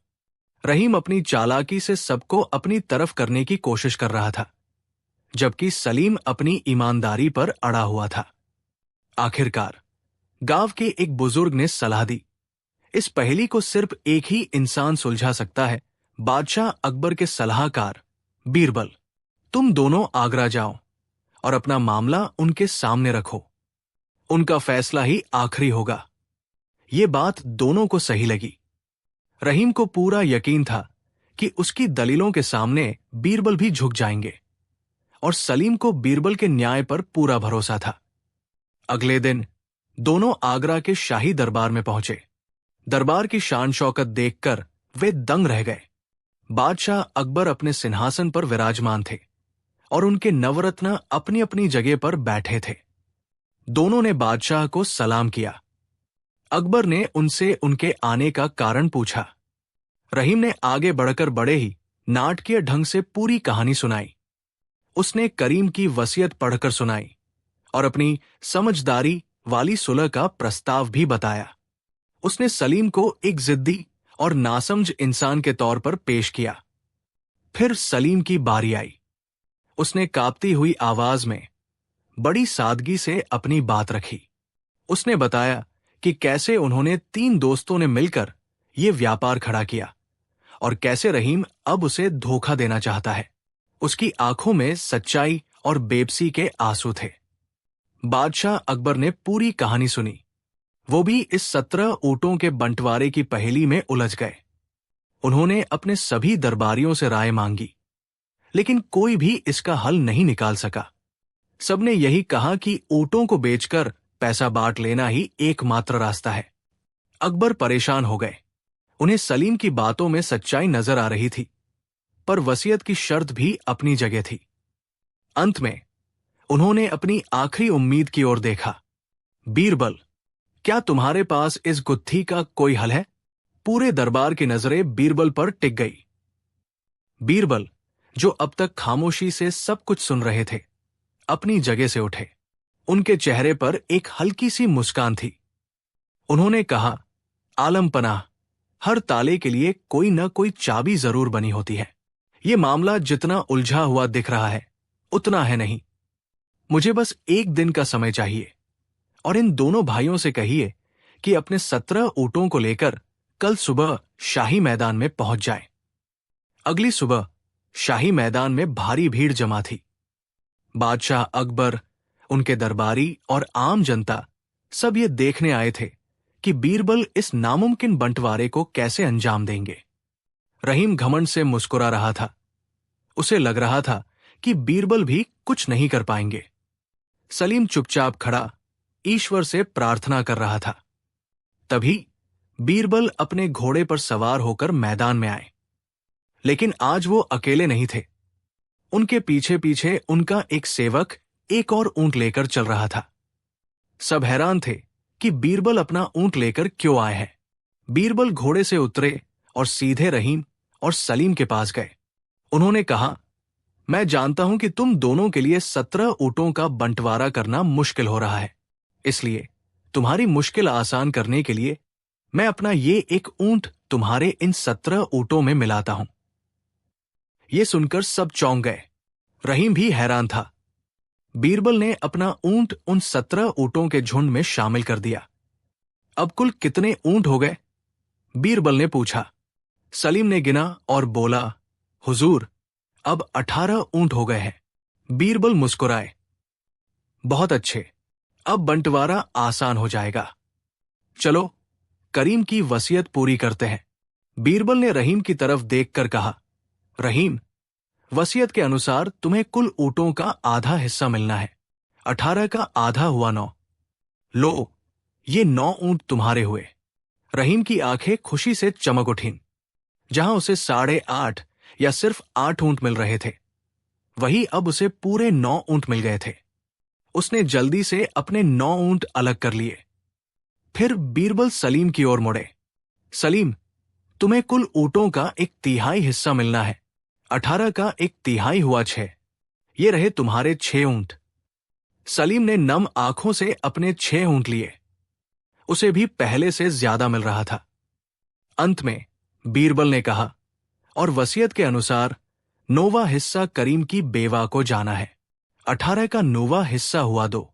[SPEAKER 1] रहीम अपनी चालाकी से सबको अपनी तरफ करने की कोशिश कर रहा था, जबकि सलीम अपनी ईमानदारी पर अड़ा हुआ था। आखिरकार गांव के एक बुजुर्ग ने सलाह दी, इस पहेली को सिर्फ एक ही इंसान सुलझा सकता है, बादशाह अकबर के सलाहकार बीरबल। तुम दोनों आगरा जाओ और अपना मामला उनके सामने रखो। उनका फैसला ही आखिरी होगा। ये बात दोनों को सही लगी। रहीम को पूरा यकीन था कि उसकी दलीलों के सामने बीरबल भी झुक जाएंगे, और सलीम को बीरबल के न्याय पर पूरा भरोसा था। अगले दिन दोनों आगरा के शाही दरबार में पहुंचे। दरबार की शान शौकत देखकर वे दंग रह गए। बादशाह अकबर अपने सिंहासन पर विराजमान थे और उनके नवरत्न अपनी अपनी जगह पर बैठे थे। दोनों ने बादशाह को सलाम किया। अकबर ने उनसे उनके आने का कारण पूछा। रहीम ने आगे बढ़कर बड़े ही नाटकीय ढंग से पूरी कहानी सुनाई। उसने करीम की वसीयत पढ़कर सुनाई और अपनी समझदारी वाली सुलह का प्रस्ताव भी बताया। उसने सलीम को एक जिद्दी और नासमझ इंसान के तौर पर पेश किया। फिर सलीम की बारी आई। उसने कांपती हुई आवाज में बड़ी सादगी से अपनी बात रखी। उसने बताया कि कैसे उन्होंने 3 दोस्तों ने मिलकर ये व्यापार खड़ा किया और कैसे रहीम अब उसे धोखा देना चाहता है। उसकी आंखों में सच्चाई और बेबसी के आंसू थे। बादशाह अकबर ने पूरी कहानी सुनी। वो भी इस 17 ऊंटों के बंटवारे की पहेली में उलझ गए। उन्होंने अपने सभी दरबारियों से राय मांगी, लेकिन कोई भी इसका हल नहीं निकाल सका। सबने यही कहा कि ऊंटों को बेचकर पैसा बांट लेना ही एकमात्र रास्ता है। अकबर परेशान हो गए। उन्हें सलीम की बातों में सच्चाई नजर आ रही थी, पर वसीयत की शर्त भी अपनी जगह थी। अंत में उन्होंने अपनी आखिरी उम्मीद की ओर देखा। बीरबल, क्या तुम्हारे पास इस गुत्थी का कोई हल है? पूरे दरबार की नजरें बीरबल पर टिक गई। बीरबल, जो अब तक खामोशी से सब कुछ सुन रहे थे, अपनी जगह से उठे। उनके चेहरे पर एक हल्की सी मुस्कान थी। उन्होंने कहा, आलम पनाह, हर ताले के लिए कोई न कोई चाबी जरूर बनी होती है। ये मामला जितना उलझा हुआ दिख रहा है, उतना है नहीं। मुझे बस एक दिन का समय चाहिए, और इन दोनों भाइयों से कहिए कि अपने 17 ऊंटों को लेकर कल सुबह शाही मैदान में पहुंच जाए। अगली सुबह शाही मैदान में भारी भीड़ जमा थी। बादशाह अकबर, उनके दरबारी और आम जनता सब ये देखने आए थे कि बीरबल इस नामुमकिन बंटवारे को कैसे अंजाम देंगे। रहीम घमंड से मुस्कुरा रहा था। उसे लग रहा था कि बीरबल भी कुछ नहीं कर पाएंगे। सलीम चुपचाप खड़ा ईश्वर से प्रार्थना कर रहा था। तभी बीरबल अपने घोड़े पर सवार होकर मैदान में आए। लेकिन आज वो अकेले नहीं थे। उनके पीछे पीछे उनका एक सेवक एक और ऊंट लेकर चल रहा था। सब हैरान थे कि बीरबल अपना ऊंट लेकर क्यों आए हैं। बीरबल घोड़े से उतरे और सीधे रहीम और सलीम के पास गए। उन्होंने कहा, मैं जानता हूं कि तुम दोनों के लिए 17 ऊंटों का बंटवारा करना मुश्किल हो रहा है, इसलिए तुम्हारी मुश्किल आसान करने के लिए मैं अपना ये एक ऊंट तुम्हारे इन 17 ऊंटों में मिलाता हूं। ये सुनकर सब चौंक गए। रहीम भी हैरान था। बीरबल ने अपना ऊंट उन 17 ऊंटों के झुंड में शामिल कर दिया। अब कुल कितने ऊंट हो गए? बीरबल ने पूछा। सलीम ने गिना और बोला, हुजूर, अब 18 ऊंट हो गए हैं। बीरबल मुस्कुराए। बहुत अच्छे, अब बंटवारा आसान हो जाएगा। चलो करीम की वसीयत पूरी करते हैं। बीरबल ने रहीम की तरफ देखकर कहा, रहीम, वसीयत के अनुसार तुम्हें कुल ऊंटों का आधा हिस्सा मिलना है। 18 का आधा हुआ 9। लो, ये 9 ऊंट तुम्हारे हुए। रहीम की आंखें खुशी से चमक उठीं। जहां उसे 8.5 या सिर्फ 8 ऊंट मिल रहे थे, वही अब उसे पूरे 9 ऊंट मिल गए थे। उसने जल्दी से अपने 9 ऊंट अलग कर लिए। फिर बीरबल सलीम की ओर मुड़े। सलीम, तुम्हें कुल ऊंटों का 1/3 हिस्सा मिलना है। 18 का 1/3 हुआ 6। ये रहे तुम्हारे 6 ऊंट। सलीम ने नम आंखों से अपने 6 ऊंट लिए। उसे भी पहले से ज्यादा मिल रहा था। अंत में बीरबल ने कहा, और वसीयत के अनुसार 9वां हिस्सा करीम की बेवा को जाना है। 18 का 9वां हिस्सा हुआ 2।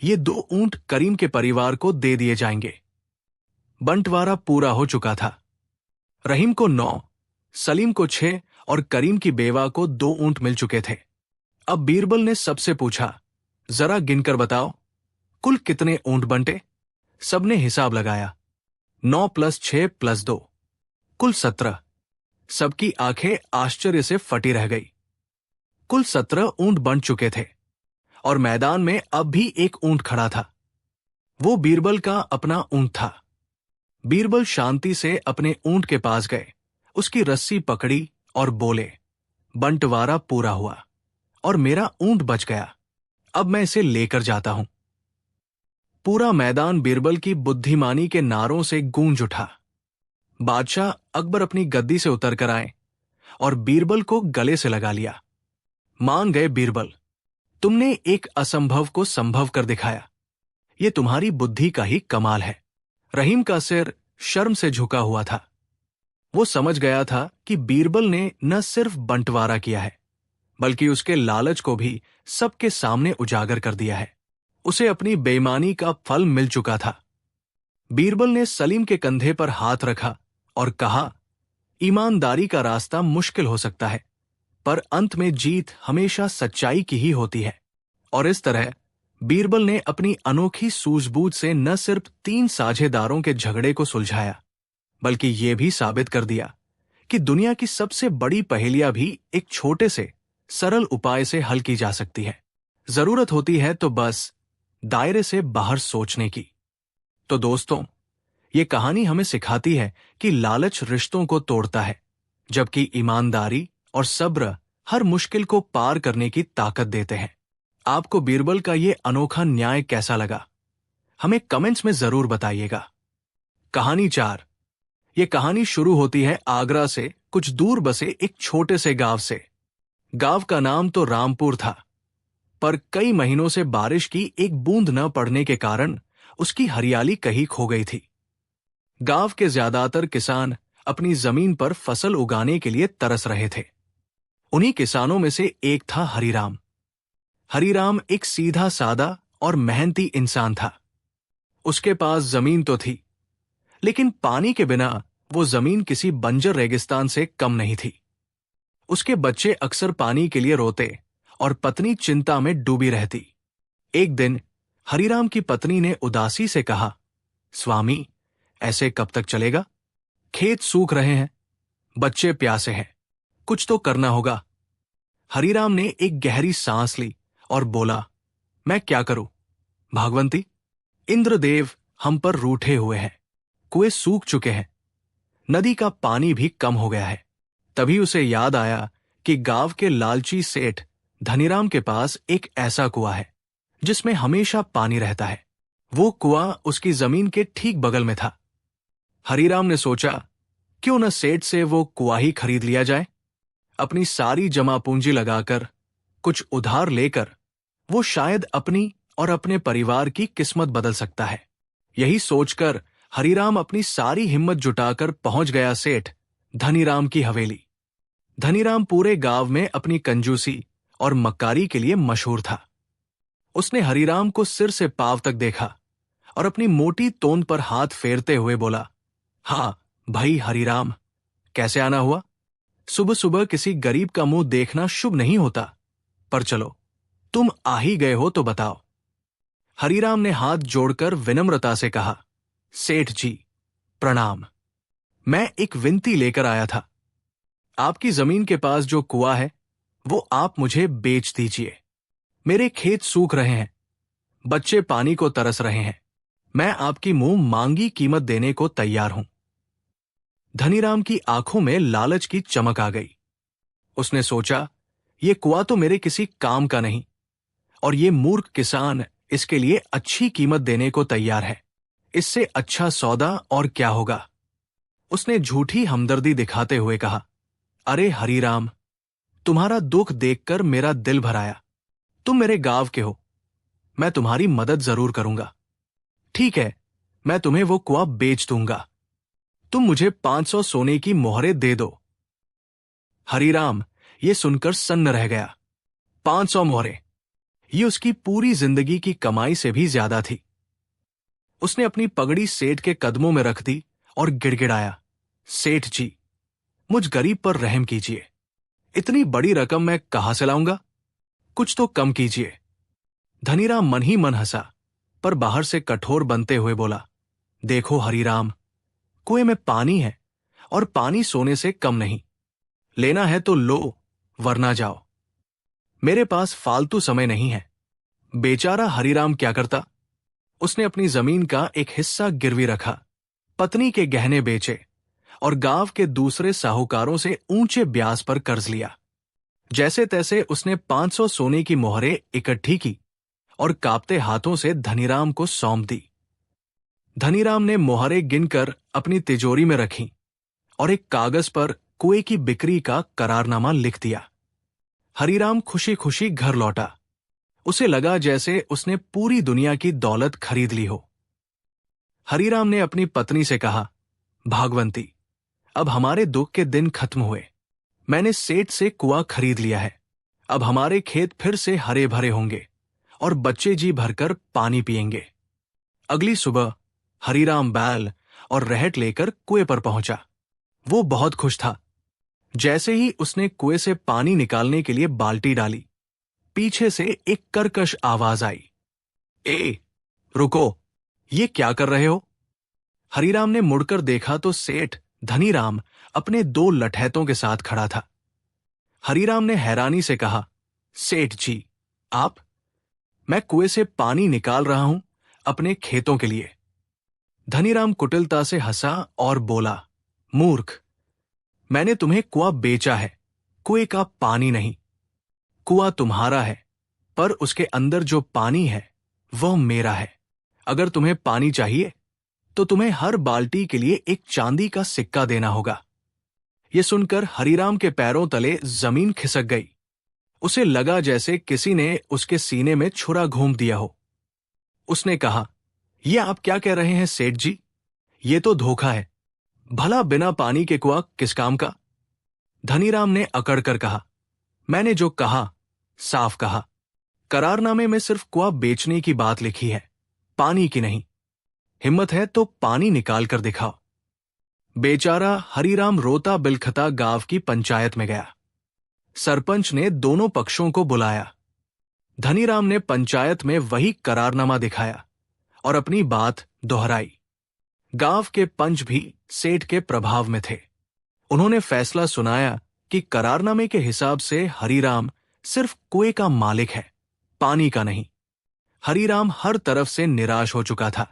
[SPEAKER 1] ये 2 ऊंट करीम के परिवार को दे दिए जाएंगे। बंटवारा पूरा हो चुका था। रहीम को 9, सलीम को 6 और करीम की बेवा को 2 ऊंट मिल चुके थे। अब बीरबल ने सबसे पूछा, जरा गिनकर बताओ, कुल कितने ऊंट बंटे? सबने हिसाब लगाया। 9 + 6 + 2, कुल 17। सबकी आंखें आश्चर्य से फटी रह गई। कुल 17 ऊंट बंट चुके थे और मैदान में अब भी एक ऊंट खड़ा था। वो बीरबल का अपना ऊंट था। बीरबल शांति से अपने ऊंट के पास गए, उसकी रस्सी पकड़ी और बोले, बंटवारा पूरा हुआ और मेरा ऊंट बच गया। अब मैं इसे लेकर जाता हूं। पूरा मैदान बीरबल की बुद्धिमानी के नारों से गूंज उठा। बादशाह अकबर अपनी गद्दी से उतरकर आए और बीरबल को गले से लगा लिया। मान गए बीरबल, तुमने एक असंभव को संभव कर दिखाया। ये तुम्हारी बुद्धि का ही कमाल है। रहीम का सिर शर्म से झुका हुआ था। वो समझ गया था कि बीरबल ने न सिर्फ बंटवारा किया है, बल्कि उसके लालच को भी सबके सामने उजागर कर दिया है। उसे अपनी बेईमानी का फल मिल चुका था। बीरबल ने सलीम के कंधे पर हाथ रखा और कहा, ईमानदारी का रास्ता मुश्किल हो सकता है, पर अंत में जीत हमेशा सच्चाई की ही होती है। और इस तरह बीरबल ने अपनी अनोखी सूझबूझ से न सिर्फ 3 साझेदारों के झगड़े को सुलझाया, बल्कि ये भी साबित कर दिया कि दुनिया की सबसे बड़ी पहेलियां भी एक छोटे से सरल उपाय से हल की जा सकती है। जरूरत होती है तो बस दायरे से बाहर सोचने की। तो दोस्तों, ये कहानी हमें सिखाती है कि लालच रिश्तों को तोड़ता है, जबकि ईमानदारी और सब्र हर मुश्किल को पार करने की ताकत देते हैं। आपको बीरबल का ये अनोखा न्याय कैसा लगा? हमें कमेंट्स में जरूर बताइएगा। कहानी 4। ये कहानी शुरू होती है आगरा से कुछ दूर बसे एक छोटे से गांव से। गांव का नाम तो रामपुर था, पर कई महीनों से बारिश की एक बूंद न पड़ने के कारण उसकी हरियाली कहीं खो गई थी। गांव के ज्यादातर किसान अपनी जमीन पर फसल उगाने के लिए तरस रहे थे। उन्हीं किसानों में से एक था हरीराम। हरीराम एक सीधा सादा और मेहनती इंसान था। उसके पास जमीन तो थी, लेकिन पानी के बिना वो जमीन किसी बंजर रेगिस्तान से कम नहीं थी। उसके बच्चे अक्सर पानी के लिए रोते और पत्नी चिंता में डूबी रहती। एक दिन हरीराम की पत्नी ने उदासी से कहा, स्वामी, ऐसे कब तक चलेगा? खेत सूख रहे हैं, बच्चे प्यासे हैं, कुछ तो करना होगा। हरीराम ने एक गहरी सांस ली और बोला, मैं क्या करूं? भागवंती, इंद्रदेव हम पर रूठे हुए हैं, कुएं सूख चुके हैं, नदी का पानी भी कम हो गया है। तभी उसे याद आया कि गांव के लालची सेठ धनीराम के पास एक ऐसा कुआं है जिसमें हमेशा पानी रहता है। वो कुआं उसकी जमीन के ठीक बगल में था। हरीराम ने सोचा, क्यों न सेठ से वो कुआं ही खरीद लिया जाए। अपनी सारी जमा पूंजी लगाकर, कुछ उधार लेकर वो शायद अपनी और अपने परिवार की किस्मत बदल सकता है। यही सोचकर हरीराम अपनी सारी हिम्मत जुटाकर पहुंच गया सेठ धनीराम की हवेली। धनीराम पूरे गांव में अपनी कंजूसी और मक्कारी के लिए मशहूर था। उसने हरीराम को सिर से पांव तक देखा और अपनी मोटी तोंद पर हाथ फेरते हुए बोला, हाँ भाई हरीराम, कैसे आना हुआ? सुबह सुबह किसी गरीब का मुंह देखना शुभ नहीं होता, पर चलो तुम आ ही गए हो तो बताओ। हरीराम ने हाथ जोड़कर विनम्रता से कहा, सेठ जी प्रणाम। मैं एक विनती लेकर आया था। आपकी जमीन के पास जो कुआं है वो आप मुझे बेच दीजिए। मेरे खेत सूख रहे हैं, बच्चे पानी को तरस रहे हैं। मैं आपकी मुंह मांगी कीमत देने को तैयार हूं। धनीराम की आंखों में लालच की चमक आ गई। उसने सोचा, ये कुआं तो मेरे किसी काम का नहीं और ये मूर्ख किसान इसके लिए अच्छी कीमत देने को तैयार है। इससे अच्छा सौदा और क्या होगा? उसने झूठी हमदर्दी दिखाते हुए कहा, अरे हरीराम, तुम्हारा दुख देखकर मेरा दिल भर आया। तुम मेरे गांव के हो, मैं तुम्हारी मदद जरूर करूंगा। ठीक है, मैं तुम्हें वो कुआं बेच दूंगा। तुम मुझे 500 सोने की मोहरें दे दो। हरीराम ये सुनकर सन्न रह गया। 500 मोहरें, ये उसकी पूरी जिंदगी की कमाई से भी ज्यादा थी। उसने अपनी पगड़ी सेठ के कदमों में रख दी और गिड़गिड़ाया, सेठ जी, मुझ गरीब पर रहम कीजिए। इतनी बड़ी रकम मैं कहां से लाऊंगा? कुछ तो कम कीजिए। धनीराम मन ही मन हंसा, पर बाहर से कठोर बनते हुए बोला, देखो हरीराम, कुएं में पानी है और पानी सोने से कम नहीं। लेना है तो लो, वरना जाओ। मेरे पास फालतू समय नहीं है। बेचारा हरीराम क्या करता? उसने अपनी जमीन का एक हिस्सा गिरवी रखा, पत्नी के गहने बेचे और गांव के दूसरे साहूकारों से ऊंचे ब्याज पर कर्ज लिया। जैसे तैसे उसने 500 सोने की मोहरें इकट्ठी की और कांपते हाथों से धनीराम को सौंप दी। धनीराम ने मोहरें गिनकर अपनी तिजोरी में रखी और एक कागज पर कुएं की बिक्री का करारनामा लिख दिया। हरीराम खुशी खुशी घर लौटा। उसे लगा जैसे उसने पूरी दुनिया की दौलत खरीद ली हो। हरीराम ने अपनी पत्नी से कहा, भागवंती, अब हमारे दुख के दिन खत्म हुए। मैंने सेठ से कुआं खरीद लिया है। अब हमारे खेत फिर से हरे भरे होंगे और बच्चे जी भरकर पानी पिएंगे। अगली सुबह हरीराम बैल और रहट लेकर कुएं पर पहुंचा। वो बहुत खुश था। जैसे ही उसने कुएं से पानी निकालने के लिए बाल्टी डाली, पीछे से एक कर्कश आवाज आई, ए, रुको, ये क्या कर रहे हो? हरीराम ने मुड़कर देखा तो सेठ धनीराम अपने 2 लठैतों के साथ खड़ा था। हरीराम ने हैरानी से कहा, सेठ जी, आप? मैं कुएं से पानी निकाल रहा हूं अपने खेतों के लिए। धनीराम कुटिलता से हंसा और बोला, मूर्ख, मैंने तुम्हें कुआं बेचा है, कुएं का पानी नहीं। कुआं तुम्हारा है, पर उसके अंदर जो पानी है वह मेरा है। अगर तुम्हें पानी चाहिए तो तुम्हें हर बाल्टी के लिए एक चांदी का सिक्का देना होगा। यह सुनकर हरीराम के पैरों तले जमीन खिसक गई। उसे लगा जैसे किसी ने उसके सीने में छुरा घूम दिया हो। उसने कहा, यह आप क्या कह रहे हैं सेठ जी? ये तो धोखा है। भला बिना पानी के कुआं किस काम का? धनीराम ने अकड़ कर कहा, मैंने जो कहा साफ कहा। करारनामे में सिर्फ कुआं बेचने की बात लिखी है, पानी की नहीं। हिम्मत है तो पानी निकाल कर दिखाओ। बेचारा हरीराम रोता बिलखता गांव की पंचायत में गया। सरपंच ने दोनों पक्षों को बुलाया। धनीराम ने पंचायत में वही करारनामा दिखाया और अपनी बात दोहराई। गांव के पंच भी सेठ के प्रभाव में थे। उन्होंने फैसला सुनाया कि करारनामे के हिसाब से हरीराम सिर्फ कुएं का मालिक है, पानी का नहीं। हरीराम हर तरफ से निराश हो चुका था।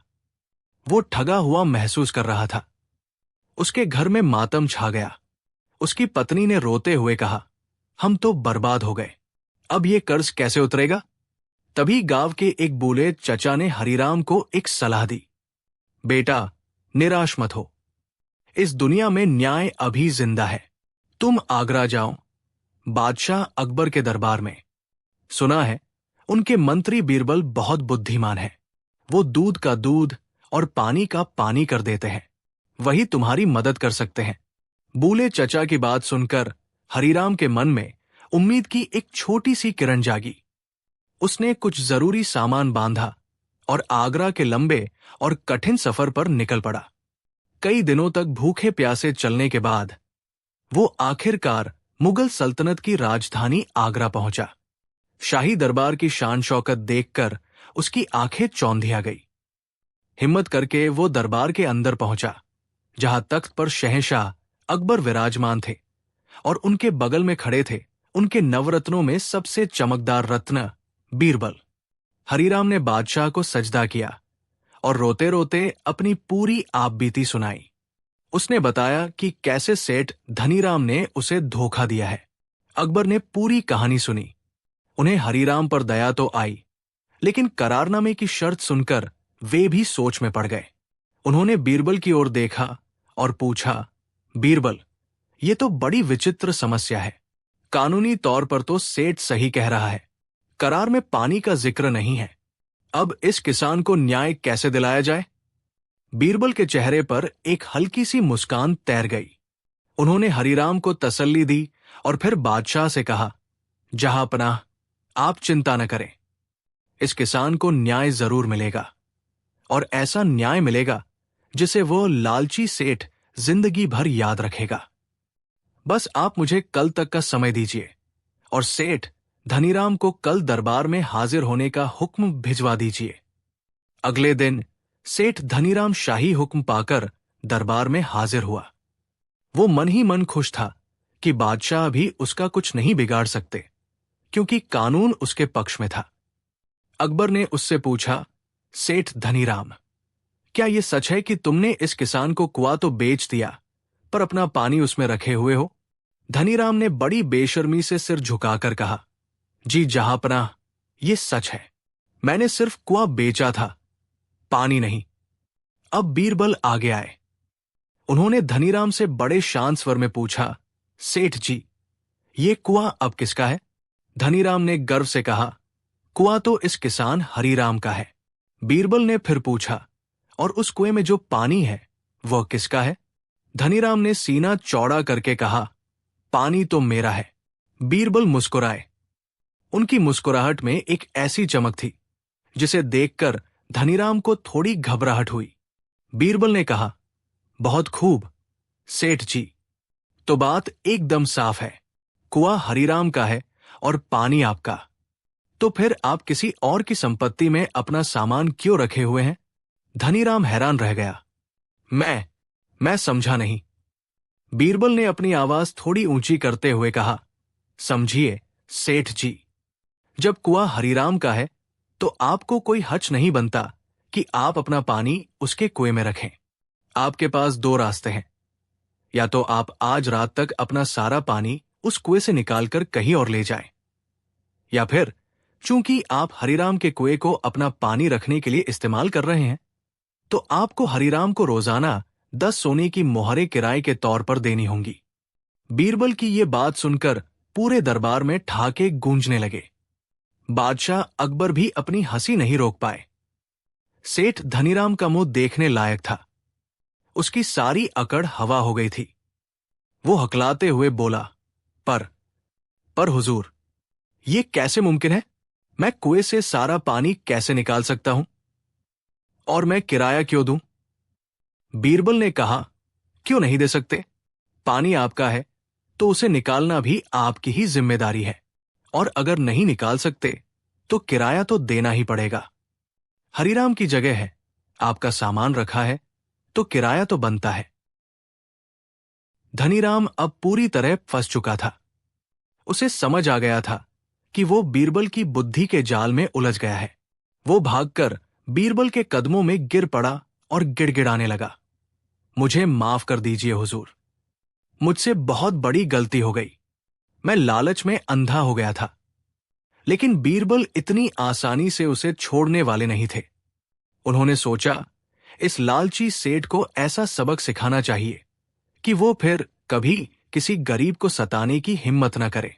[SPEAKER 1] वो ठगा हुआ महसूस कर रहा था। उसके घर में मातम छा गया। उसकी पत्नी ने रोते हुए कहा, हम तो बर्बाद हो गए, अब ये कर्ज कैसे उतरेगा? तभी गांव के एक बूढ़े चचा ने हरिराम को एक सलाह दी, बेटा, निराश मत हो, इस दुनिया में न्याय अभी जिंदा है। तुम आगरा जाओ, बादशाह अकबर के दरबार में। सुना है उनके मंत्री बीरबल बहुत बुद्धिमान है, वो दूध का दूध और पानी का पानी कर देते हैं, वही तुम्हारी मदद कर सकते हैं। बूले चचा की बात सुनकर हरिराम के मन में उम्मीद की एक छोटी सी किरण जागी। उसने कुछ जरूरी सामान बांधा और आगरा के लंबे और कठिन सफर पर निकल पड़ा। कई दिनों तक भूखे प्यासे चलने के बाद वो आखिरकार मुगल सल्तनत की राजधानी आगरा पहुंचा। शाही दरबार की शान शौकत देखकर उसकी आंखें चौंधिया गई। हिम्मत करके वो दरबार के अंदर पहुंचा, जहां तख्त पर शहंशाह अकबर विराजमान थे और उनके बगल में खड़े थे उनके नवरत्नों में सबसे चमकदार रत्न बीरबल। हरिराम ने बादशाह को सजदा किया और रोते रोते अपनी पूरी आपबीती सुनाई। उसने बताया कि कैसे सेठ धनीराम ने उसे धोखा दिया है। अकबर ने पूरी कहानी सुनी। उन्हें हरिराम पर दया तो आई, लेकिन करारनामे की शर्त सुनकर वे भी सोच में पड़ गए। उन्होंने बीरबल की ओर देखा और पूछा, बीरबल, ये तो बड़ी विचित्र समस्या है। कानूनी तौर पर तो सेठ सही कह रहा है, करार में पानी का जिक्र नहीं है। अब इस किसान को न्याय कैसे दिलाया जाए? बीरबल के चेहरे पर एक हल्की सी मुस्कान तैर गई। उन्होंने हरिराम को तसल्ली दी और फिर बादशाह से कहा, जहांपनाह, आप चिंता न करें, इस किसान को न्याय जरूर मिलेगा, और ऐसा न्याय मिलेगा जिसे वो लालची सेठ जिंदगी भर याद रखेगा। बस आप मुझे कल तक का समय दीजिए और सेठ धनीराम को कल दरबार में हाजिर होने का हुक्म भिजवा दीजिए। अगले दिन सेठ धनीराम शाही हुक्म पाकर दरबार में हाजिर हुआ। वो मन ही मन खुश था कि बादशाह भी उसका कुछ नहीं बिगाड़ सकते, क्योंकि कानून उसके पक्ष में था। अकबर ने उससे पूछा, सेठ धनीराम, क्या यह सच है कि तुमने इस किसान को कुआं तो बेच दिया, पर अपना पानी उसमें रखे हुए हो? धनीराम ने बड़ी बेशर्मी से सिर झुकाकर कहा, जी जहांपनाह, ये सच है। मैंने सिर्फ कुआं बेचा था, पानी नहीं। अब बीरबल आगे आए। उन्होंने धनीराम से बड़े शांत स्वर में पूछा, सेठ जी, ये कुआं अब किसका है? धनीराम ने गर्व से कहा, कुआं तो इस किसान हरिराम का है। बीरबल ने फिर पूछा, और उस कुएं में जो पानी है वह किसका है? धनीराम ने सीना चौड़ा करके कहा, पानी तो मेरा है। बीरबल मुस्कुराए। उनकी मुस्कुराहट में एक ऐसी चमक थी जिसे देखकर धनीराम को थोड़ी घबराहट हुई। बीरबल ने कहा, बहुत खूब सेठ जी, तो बात एकदम साफ है, कुआं हरिराम का है और पानी आपका। तो फिर आप किसी और की संपत्ति में अपना सामान क्यों रखे हुए हैं? धनीराम हैरान रह गया। मैं समझा नहीं। बीरबल ने अपनी आवाज थोड़ी ऊंची करते हुए कहा, समझिए सेठ जी, जब कुआं हरिराम का है तो आपको कोई हच नहीं बनता कि आप अपना पानी उसके कुएं में रखें। आपके पास दो रास्ते हैं, या तो आप आज रात तक अपना सारा पानी उस कुएं से निकालकर कहीं और ले जाएं, या फिर चूंकि आप हरिराम के कुएं को अपना पानी रखने के लिए इस्तेमाल कर रहे हैं, तो आपको हरिराम को रोजाना 10 सोने की मोहरें किराए के तौर पर देनी होंगी। बीरबल की ये बात सुनकर पूरे दरबार में ठहाके गूंजने लगे। बादशाह अकबर भी अपनी हंसी नहीं रोक पाए। सेठ धनीराम का मुंह देखने लायक था। उसकी सारी अकड़ हवा हो गई थी। वो हकलाते हुए बोला, पर हुजूर, ये कैसे मुमकिन है? मैं कुएं से सारा पानी कैसे निकाल सकता हूं? और मैं किराया क्यों दूं? बीरबल ने कहा, क्यों नहीं दे सकते? पानी आपका है तो उसे निकालना भी आपकी ही जिम्मेदारी है, और अगर नहीं निकाल सकते तो किराया तो देना ही पड़ेगा। हरिराम की जगह है, आपका सामान रखा है तो किराया तो बनता है। धनीराम अब पूरी तरह फंस चुका था। उसे समझ आ गया था कि वो बीरबल की बुद्धि के जाल में उलझ गया है। वो भागकर बीरबल के कदमों में गिर पड़ा और गिड़गिड़ाने लगा, मुझे माफ कर दीजिए हुजूर, मुझसे बहुत बड़ी गलती हो गई। मैं लालच में अंधा हो गया था। लेकिन बीरबल इतनी आसानी से उसे छोड़ने वाले नहीं थे। उन्होंने सोचा, इस लालची सेठ को ऐसा सबक सिखाना चाहिए कि वो फिर कभी किसी गरीब को सताने की हिम्मत न करे।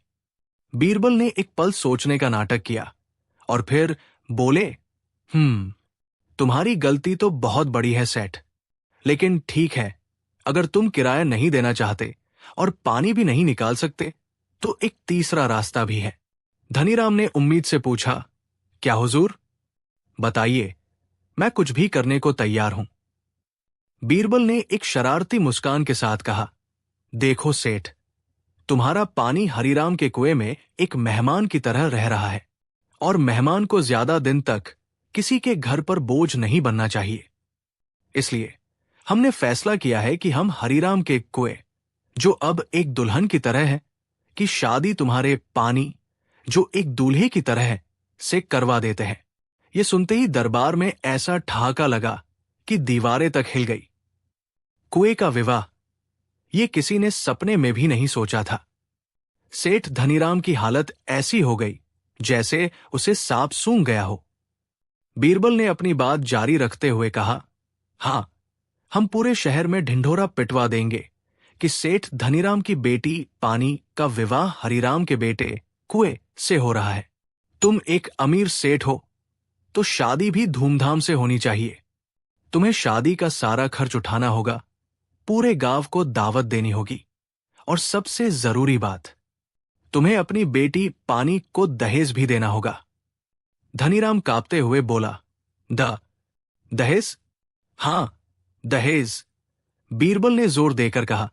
[SPEAKER 1] बीरबल ने एक पल सोचने का नाटक किया और फिर बोले, तुम्हारी गलती तो बहुत बड़ी है सेठ, लेकिन ठीक है, अगर तुम किराया नहीं देना चाहते और पानी भी नहीं निकाल सकते तो एक तीसरा रास्ता भी है। धनीराम ने उम्मीद से पूछा, क्या हुजूर? बताइए, मैं कुछ भी करने को तैयार हूं। बीरबल ने एक शरारती मुस्कान के साथ कहा, देखो सेठ, तुम्हारा पानी हरिराम के कुएं में एक मेहमान की तरह रह रहा है और मेहमान को ज्यादा दिन तक किसी के घर पर बोझ नहीं बनना चाहिए। इसलिए हमने फैसला किया है कि हम हरिराम के कुएं, जो अब एक दुल्हन की तरह है, कि शादी तुम्हारे पानी, जो एक दूल्हे की तरह है, से करवा देते हैं। ये सुनते ही दरबार में ऐसा ठहाका लगा कि दीवारें तक हिल गई। कुएं का विवाह, ये किसी ने सपने में भी नहीं सोचा था। सेठ धनीराम की हालत ऐसी हो गई जैसे उसे सांप सूंघ गया हो। बीरबल ने अपनी बात जारी रखते हुए कहा, हां, हम पूरे शहर में ढिंढोरा पिटवा देंगे कि सेठ धनीराम की बेटी पानी का विवाह हरिराम के बेटे कुएं से हो रहा है। तुम एक अमीर सेठ हो तो शादी भी धूमधाम से होनी चाहिए। तुम्हें शादी का सारा खर्च उठाना होगा, पूरे गांव को दावत देनी होगी, और सबसे जरूरी बात, तुम्हें अपनी बेटी पानी को दहेज भी देना होगा। धनीराम कांपते हुए बोला, दहेज? हां, दहेज, बीरबल ने जोर देकर कहा,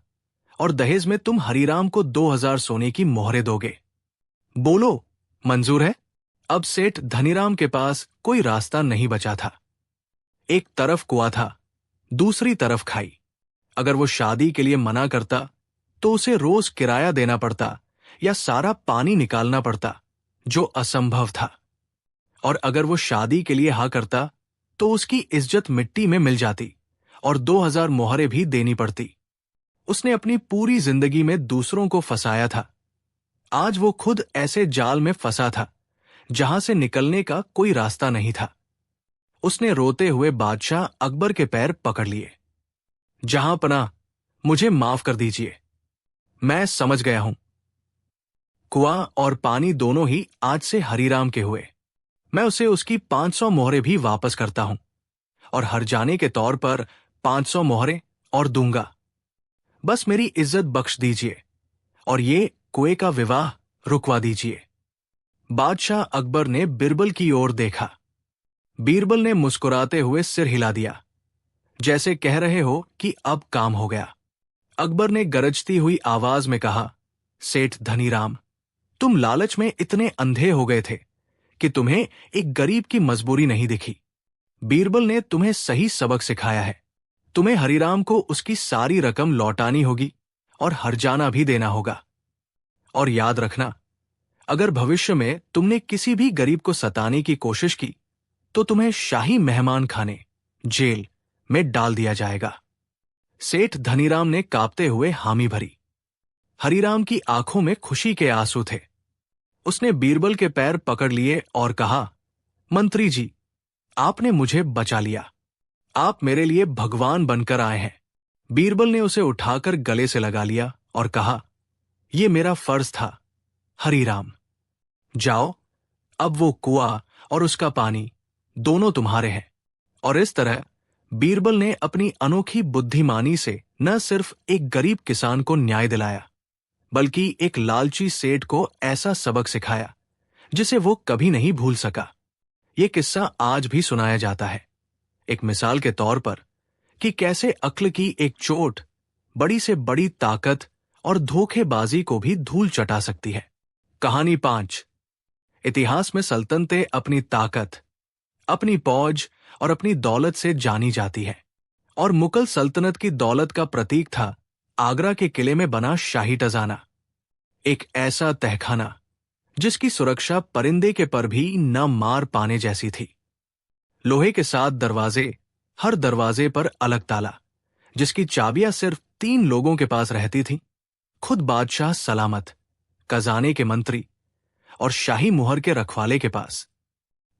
[SPEAKER 1] और दहेज में तुम हरिराम को 2000 सोने की मोहरें दोगे। बोलो, मंजूर है? अब सेठ धनीराम के पास कोई रास्ता नहीं बचा था। एक तरफ कुआं था, दूसरी तरफ खाई। अगर वो शादी के लिए मना करता तो उसे रोज किराया देना पड़ता या सारा पानी निकालना पड़ता, जो असंभव था। और अगर वो शादी के लिए हाँ करता तो उसकी इज्जत मिट्टी में मिल जाती और 2000 मोहरें भी देनी पड़ती। उसने अपनी पूरी जिंदगी में दूसरों को फंसाया था। आज वो खुद ऐसे जाल में फंसा था जहां से निकलने का कोई रास्ता नहीं था। उसने रोते हुए बादशाह अकबर के पैर पकड़ लिए। जहां पनाह, मुझे माफ कर दीजिए, मैं समझ गया हूं। कुआं और पानी दोनों ही आज से हरिराम के हुए। मैं उसे उसकी 500 मोहरें भी वापस करता हूं और हर जाने के तौर पर 500 मोहरें और दूंगा। बस मेरी इज्जत बख्श दीजिए और ये कुएं का विवाह रुकवा दीजिए। बादशाह अकबर ने बीरबल की ओर देखा। बीरबल ने मुस्कुराते हुए सिर हिला दिया, जैसे कह रहे हो कि अब काम हो गया। अकबर ने गरजती हुई आवाज में कहा, सेठ धनीराम, तुम लालच में इतने अंधे हो गए थे कि तुम्हें एक गरीब की मजबूरी नहीं दिखी। बीरबल ने तुम्हें सही सबक सिखाया है। तुम्हें हरिराम को उसकी सारी रकम लौटानी होगी और हर्जाना भी देना होगा। और याद रखना, अगर भविष्य में तुमने किसी भी गरीब को सताने की कोशिश की तो तुम्हें शाही मेहमान खाने, जेल में डाल दिया जाएगा। सेठ धनीराम ने कांपते हुए हामी भरी। हरिराम की आंखों में खुशी के आंसू थे। उसने बीरबल के पैर पकड़ लिए और कहा, मंत्री जी, आपने मुझे बचा लिया। आप मेरे लिए भगवान बनकर आए हैं। बीरबल ने उसे उठाकर गले से लगा लिया और कहा, यह मेरा फर्ज था हरिराम। जाओ, अब वो कुआं और उसका पानी दोनों तुम्हारे हैं। और इस तरह बीरबल ने अपनी अनोखी बुद्धिमानी से न सिर्फ एक गरीब किसान को न्याय दिलाया, बल्कि एक लालची सेठ को ऐसा सबक सिखाया जिसे वो कभी नहीं भूल सका। ये किस्सा आज भी सुनाया जाता है, एक मिसाल के तौर पर कि कैसे अक्ल की एक चोट बड़ी से बड़ी ताकत और धोखेबाजी को भी धूल चटा सकती है। कहानी 5। इतिहास में सल्तनतें अपनी ताकत, अपनी फौज और अपनी दौलत से जानी जाती है, और मुगल सल्तनत की दौलत का प्रतीक था आगरा के किले में बना शाही टजाना, एक ऐसा तहखाना जिसकी सुरक्षा परिंदे के पर भी न मार पाने जैसी थी। लोहे के 7 दरवाजे, हर दरवाजे पर अलग ताला, जिसकी चाबियां सिर्फ 3 लोगों के पास रहती थीं, खुद बादशाह सलामत, खजाने के मंत्री और शाही मुहर के रखवाले के पास।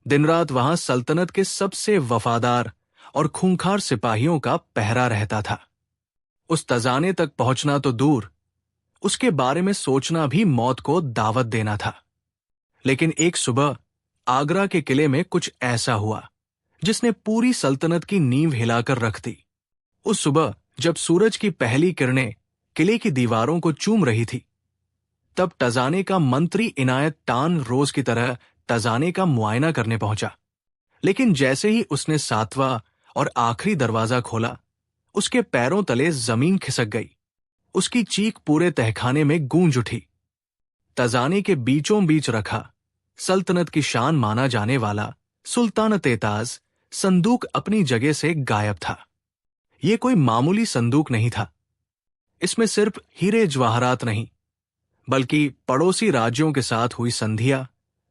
[SPEAKER 1] दिन रात वहां सल्तनत के सबसे वफादार और खूंखार सिपाहियों का पहरा रहता था। उस खजाने तक पहुंचना तो दूर, उसके बारे में सोचना भी मौत को दावत देना था। लेकिन एक सुबह आगरा के किले में कुछ ऐसा हुआ जिसने पूरी सल्तनत की नींव हिलाकर रख दी। उस सुबह जब सूरज की पहली किरणें किले की दीवारों को चूम रही थी, तब खजाने का मंत्री इनायत टान रोज की तरह खजाने का मुआयना करने पहुंचा। लेकिन जैसे ही उसने 7वां और आखिरी दरवाजा खोला, उसके पैरों तले जमीन खिसक गई। उसकी चीख पूरे तहखाने में गूंज उठी। खजाने के बीचों बीच रखा सल्तनत की शान माना जाने वाला सुल्तान-ए-ताज संदूक अपनी जगह से गायब था। यह कोई मामूली संदूक नहीं था। इसमें सिर्फ हीरे जवाहरात नहीं, बल्कि पड़ोसी राज्यों के साथ हुई संधियां,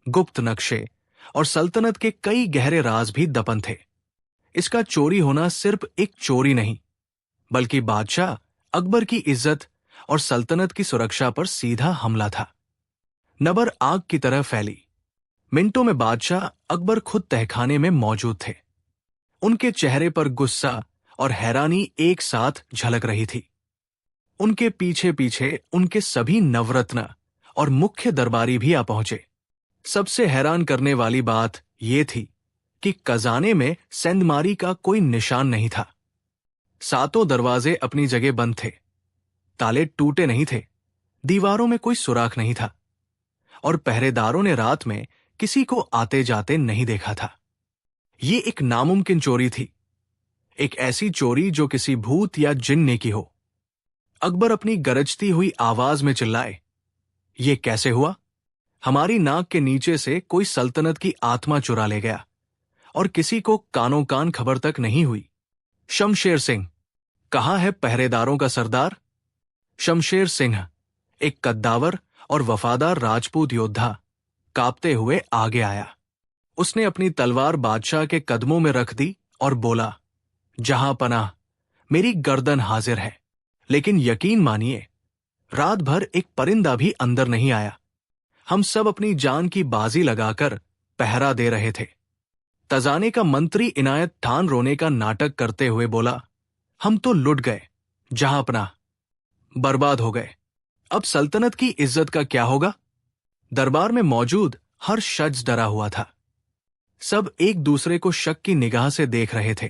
[SPEAKER 1] गुप्त नक्शे और सल्तनत के कई गहरे राज भी दफन थे। इसका चोरी होना सिर्फ एक चोरी नहीं, बल्कि बादशाह अकबर की इज्जत और सल्तनत की सुरक्षा पर सीधा हमला था। नबर आग की तरह फैली। मिनटों में बादशाह अकबर खुद तहखाने में मौजूद थे। उनके चेहरे पर गुस्सा और हैरानी एक साथ झलक रही थी। उनके पीछे पीछे उनके सभी नवरत्न और मुख्य दरबारी भी आ पहुंचे। सबसे हैरान करने वाली बात यह थी कि खजाने में सेंधमारी का कोई निशान नहीं था। 7 दरवाजे अपनी जगह बंद थे, ताले टूटे नहीं थे, दीवारों में कोई सुराख नहीं था और पहरेदारों ने रात में किसी को आते जाते नहीं देखा था। ये एक नामुमकिन चोरी थी, एक ऐसी चोरी जो किसी भूत या जिन ने की हो। अकबर अपनी गरजती हुई आवाज में चिल्लाए, ये कैसे हुआ? हमारी नाक के नीचे से कोई सल्तनत की आत्मा चुरा ले गया और किसी को कानों कान खबर तक नहीं हुई। शमशेर सिंह, कहाँ है पहरेदारों का सरदार? शमशेर सिंह, एक कद्दावर और वफादार राजपूत योद्धा, कांपते हुए आगे आया। उसने अपनी तलवार बादशाह के कदमों में रख दी और बोला, जहां पनाह, मेरी गर्दन हाजिर है। लेकिन यकीन मानिए, रात भर एक परिंदा भी अंदर नहीं आया। हम सब अपनी जान की बाजी लगाकर पहरा दे रहे थे। खजाने का मंत्री इनायत ठान रोने का नाटक करते हुए बोला, हम तो लुट गए, जहां पनाह, बर्बाद हो गए। अब सल्तनत की इज्जत का क्या होगा? दरबार में मौजूद हर शख्स डरा हुआ था। सब एक दूसरे को शक की निगाह से देख रहे थे,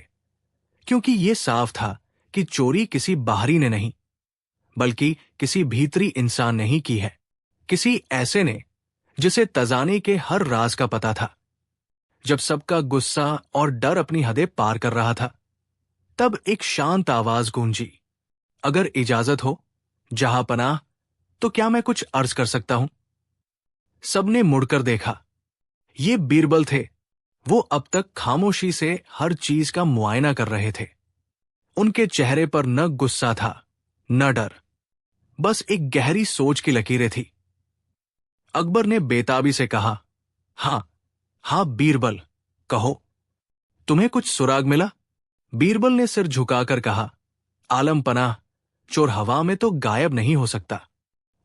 [SPEAKER 1] क्योंकि यह साफ था कि चोरी किसी बाहरी ने नहीं, बल्कि किसी भीतरी इंसान ने ही की है। किसी ऐसे ने जिसे खजाने के हर राज का पता था। जब सबका गुस्सा और डर अपनी हदें पार कर रहा था, तब एक शांत आवाज गूंजी, अगर इजाजत हो जहां पनाह, तो क्या मैं कुछ अर्ज कर सकता हूं? सबने मुड़कर देखा। ये बीरबल थे। वो अब तक खामोशी से हर चीज का मुआयना कर रहे थे। उनके चेहरे पर न गुस्सा था, न डर, बस एक गहरी सोच की लकीरें थी। अकबर ने बेताबी से कहा, हां बीरबल, कहो, तुम्हें कुछ सुराग मिला? बीरबल ने सिर झुकाकर कहा, आलम पनाह, चोर हवा में तो गायब नहीं हो सकता।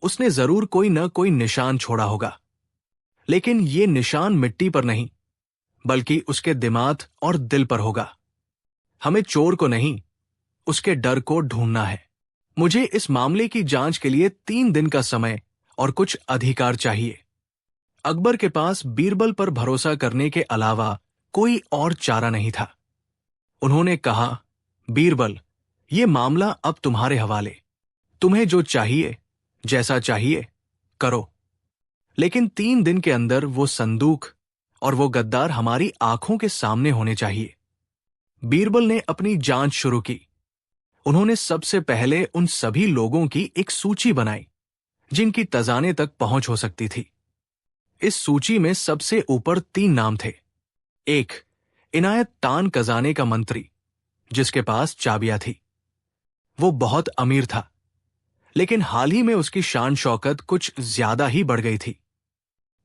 [SPEAKER 1] उसने जरूर कोई न कोई निशान छोड़ा होगा, लेकिन ये निशान मिट्टी पर नहीं, बल्कि उसके दिमाग और दिल पर होगा। हमें चोर को नहीं, उसके डर को ढूंढना है। मुझे इस मामले की जांच के लिए 3 दिन का समय और कुछ अधिकार चाहिए। अकबर के पास बीरबल पर भरोसा करने के अलावा कोई और चारा नहीं था। उन्होंने कहा, बीरबल, यह मामला अब तुम्हारे हवाले। तुम्हें जो चाहिए, जैसा चाहिए, करो। लेकिन 3 दिन के अंदर वो संदूक और वो गद्दार हमारी आंखों के सामने होने चाहिए। बीरबल ने अपनी जांच शुरू की। उन्होंने सबसे पहले उन सभी लोगों की एक सूची बनाई जिनकी खजाने तक पहुंच हो सकती थी। इस सूची में सबसे ऊपर 3 नाम थे। 1, इनायत टान खजाने का मंत्री, जिसके पास चाबियां थी। वो बहुत अमीर था, लेकिन हाल ही में उसकी शान शौकत कुछ ज्यादा ही बढ़ गई थी।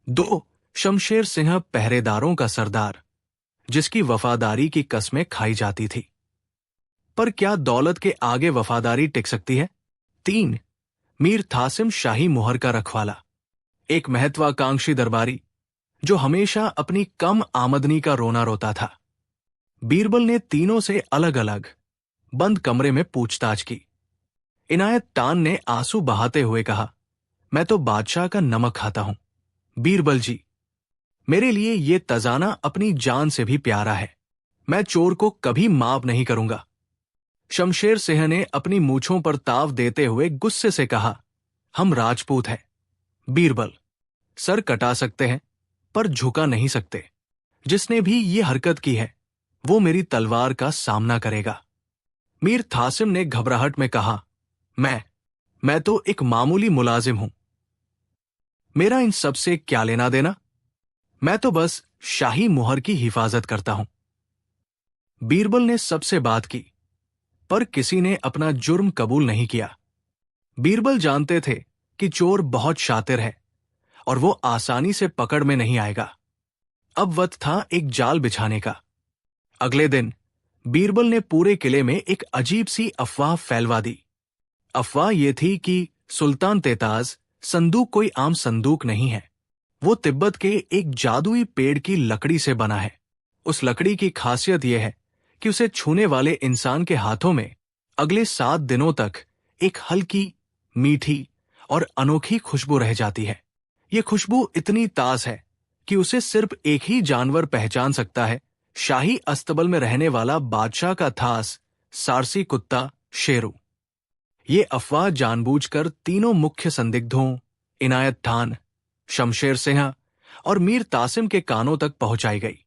[SPEAKER 1] 2, शमशेर सिंह, पहरेदारों का सरदार, जिसकी वफादारी की कस्में खाई जाती थी। पर क्या दौलत के आगे वफादारी टिक सकती है? 3, मीर थासिम शाही मुहर का रखवाला, एक महत्वाकांक्षी दरबारी जो हमेशा अपनी कम आमदनी का रोना रोता था। बीरबल ने तीनों से अलग अलग बंद कमरे में पूछताछ की। इनायत तान ने आंसू बहाते हुए कहा, मैं तो बादशाह का नमक खाता हूं। बीरबल जी, मेरे लिए ये तजाना अपनी जान से भी प्यारा है। मैं चोर को कभी माफ नहीं करूंगा। शमशेर सिंह ने अपनी मूछों पर ताव देते हुए गुस्से से कहा, हम राजपूत हैं। बीरबल, सर कटा सकते हैं पर झुका नहीं सकते। जिसने भी ये हरकत की है वो मेरी तलवार का सामना करेगा। मीर थासिम ने घबराहट में कहा, मैं तो एक मामूली मुलाजिम हूं। मेरा इन सब से क्या लेना देना? मैं तो बस शाही मुहर की हिफाजत करता हूं। बीरबल ने सबसे बात की पर किसी ने अपना जुर्म कबूल नहीं किया। बीरबल जानते थे कि चोर बहुत शातिर है और वो आसानी से पकड़ में नहीं आएगा। अब वक्त था एक जाल बिछाने का। अगले दिन बीरबल ने पूरे किले में एक अजीब सी अफवाह फैलवा दी। अफवाह ये थी कि सुल्तान तेताज संदूक कोई आम संदूक नहीं है। वो तिब्बत के एक जादुई पेड़ की लकड़ी से बना है। उस लकड़ी की खासियत यह है कि उसे छूने वाले इंसान के हाथों में अगले 7 दिनों तक एक हल्की, मीठी और अनोखी खुशबू रह जाती है। ये खुशबू इतनी ताज़ है कि उसे सिर्फ एक ही जानवर पहचान सकता है, शाही अस्तबल में रहने वाला बादशाह का थास, सारसी कुत्ता शेरू। ये अफवाह जानबूझकर तीनों मुख्य संदिग्धों इनायत खान, शमशेर सिंह और मीर तासिम के कानों तक पहुंचाई गई।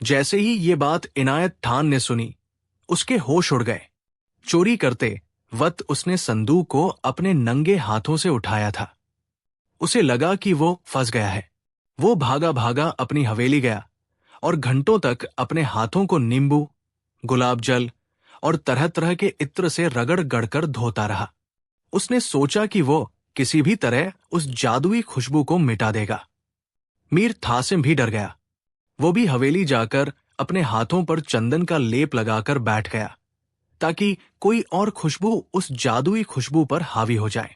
[SPEAKER 1] जैसे ही ये बात इनायत खान ने सुनी, उसके होश उड़ गए। चोरी करते वक्त उसने संदूक को अपने नंगे हाथों से उठाया था। उसे लगा कि वो फंस गया है। वो भागा भागा अपनी हवेली गया और घंटों तक अपने हाथों को नींबू, गुलाब जल और तरह तरह के इत्र से रगड़ गड़कर धोता रहा। उसने सोचा कि वो किसी भी तरह उस जादुई खुशबू को मिटा देगा। मीर थासिम भी डर गया। वो भी हवेली जाकर अपने हाथों पर चंदन का लेप लगाकर बैठ गया ताकि कोई और खुशबू उस जादुई खुशबू पर हावी हो जाए।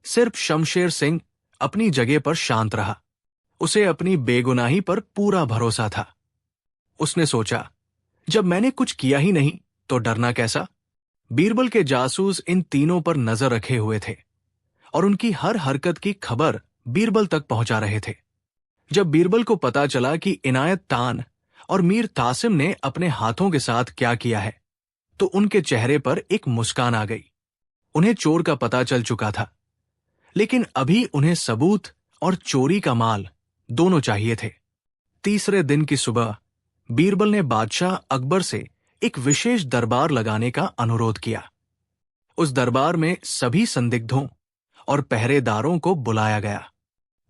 [SPEAKER 1] सिर्फ शमशेर सिंह अपनी जगह पर शांत रहा। उसे अपनी बेगुनाही पर पूरा भरोसा था। उसने सोचा, जब मैंने कुछ किया ही नहीं तो डरना कैसा? बीरबल के जासूस इन तीनों पर नजर रखे हुए थे और उनकी हर हरकत की खबर बीरबल तक पहुंचा रहे थे। जब बीरबल को पता चला कि इनायत तान और मीर तासिम ने अपने हाथों के साथ क्या किया है, तो उनके चेहरे पर एक मुस्कान आ गई। उन्हें चोर का पता चल चुका था, लेकिन अभी उन्हें सबूत और चोरी का माल दोनों चाहिए थे। तीसरे दिन की सुबह बीरबल ने बादशाह अकबर से एक विशेष दरबार लगाने का अनुरोध किया। उस दरबार में सभी संदिग्धों और पहरेदारों को बुलाया गया।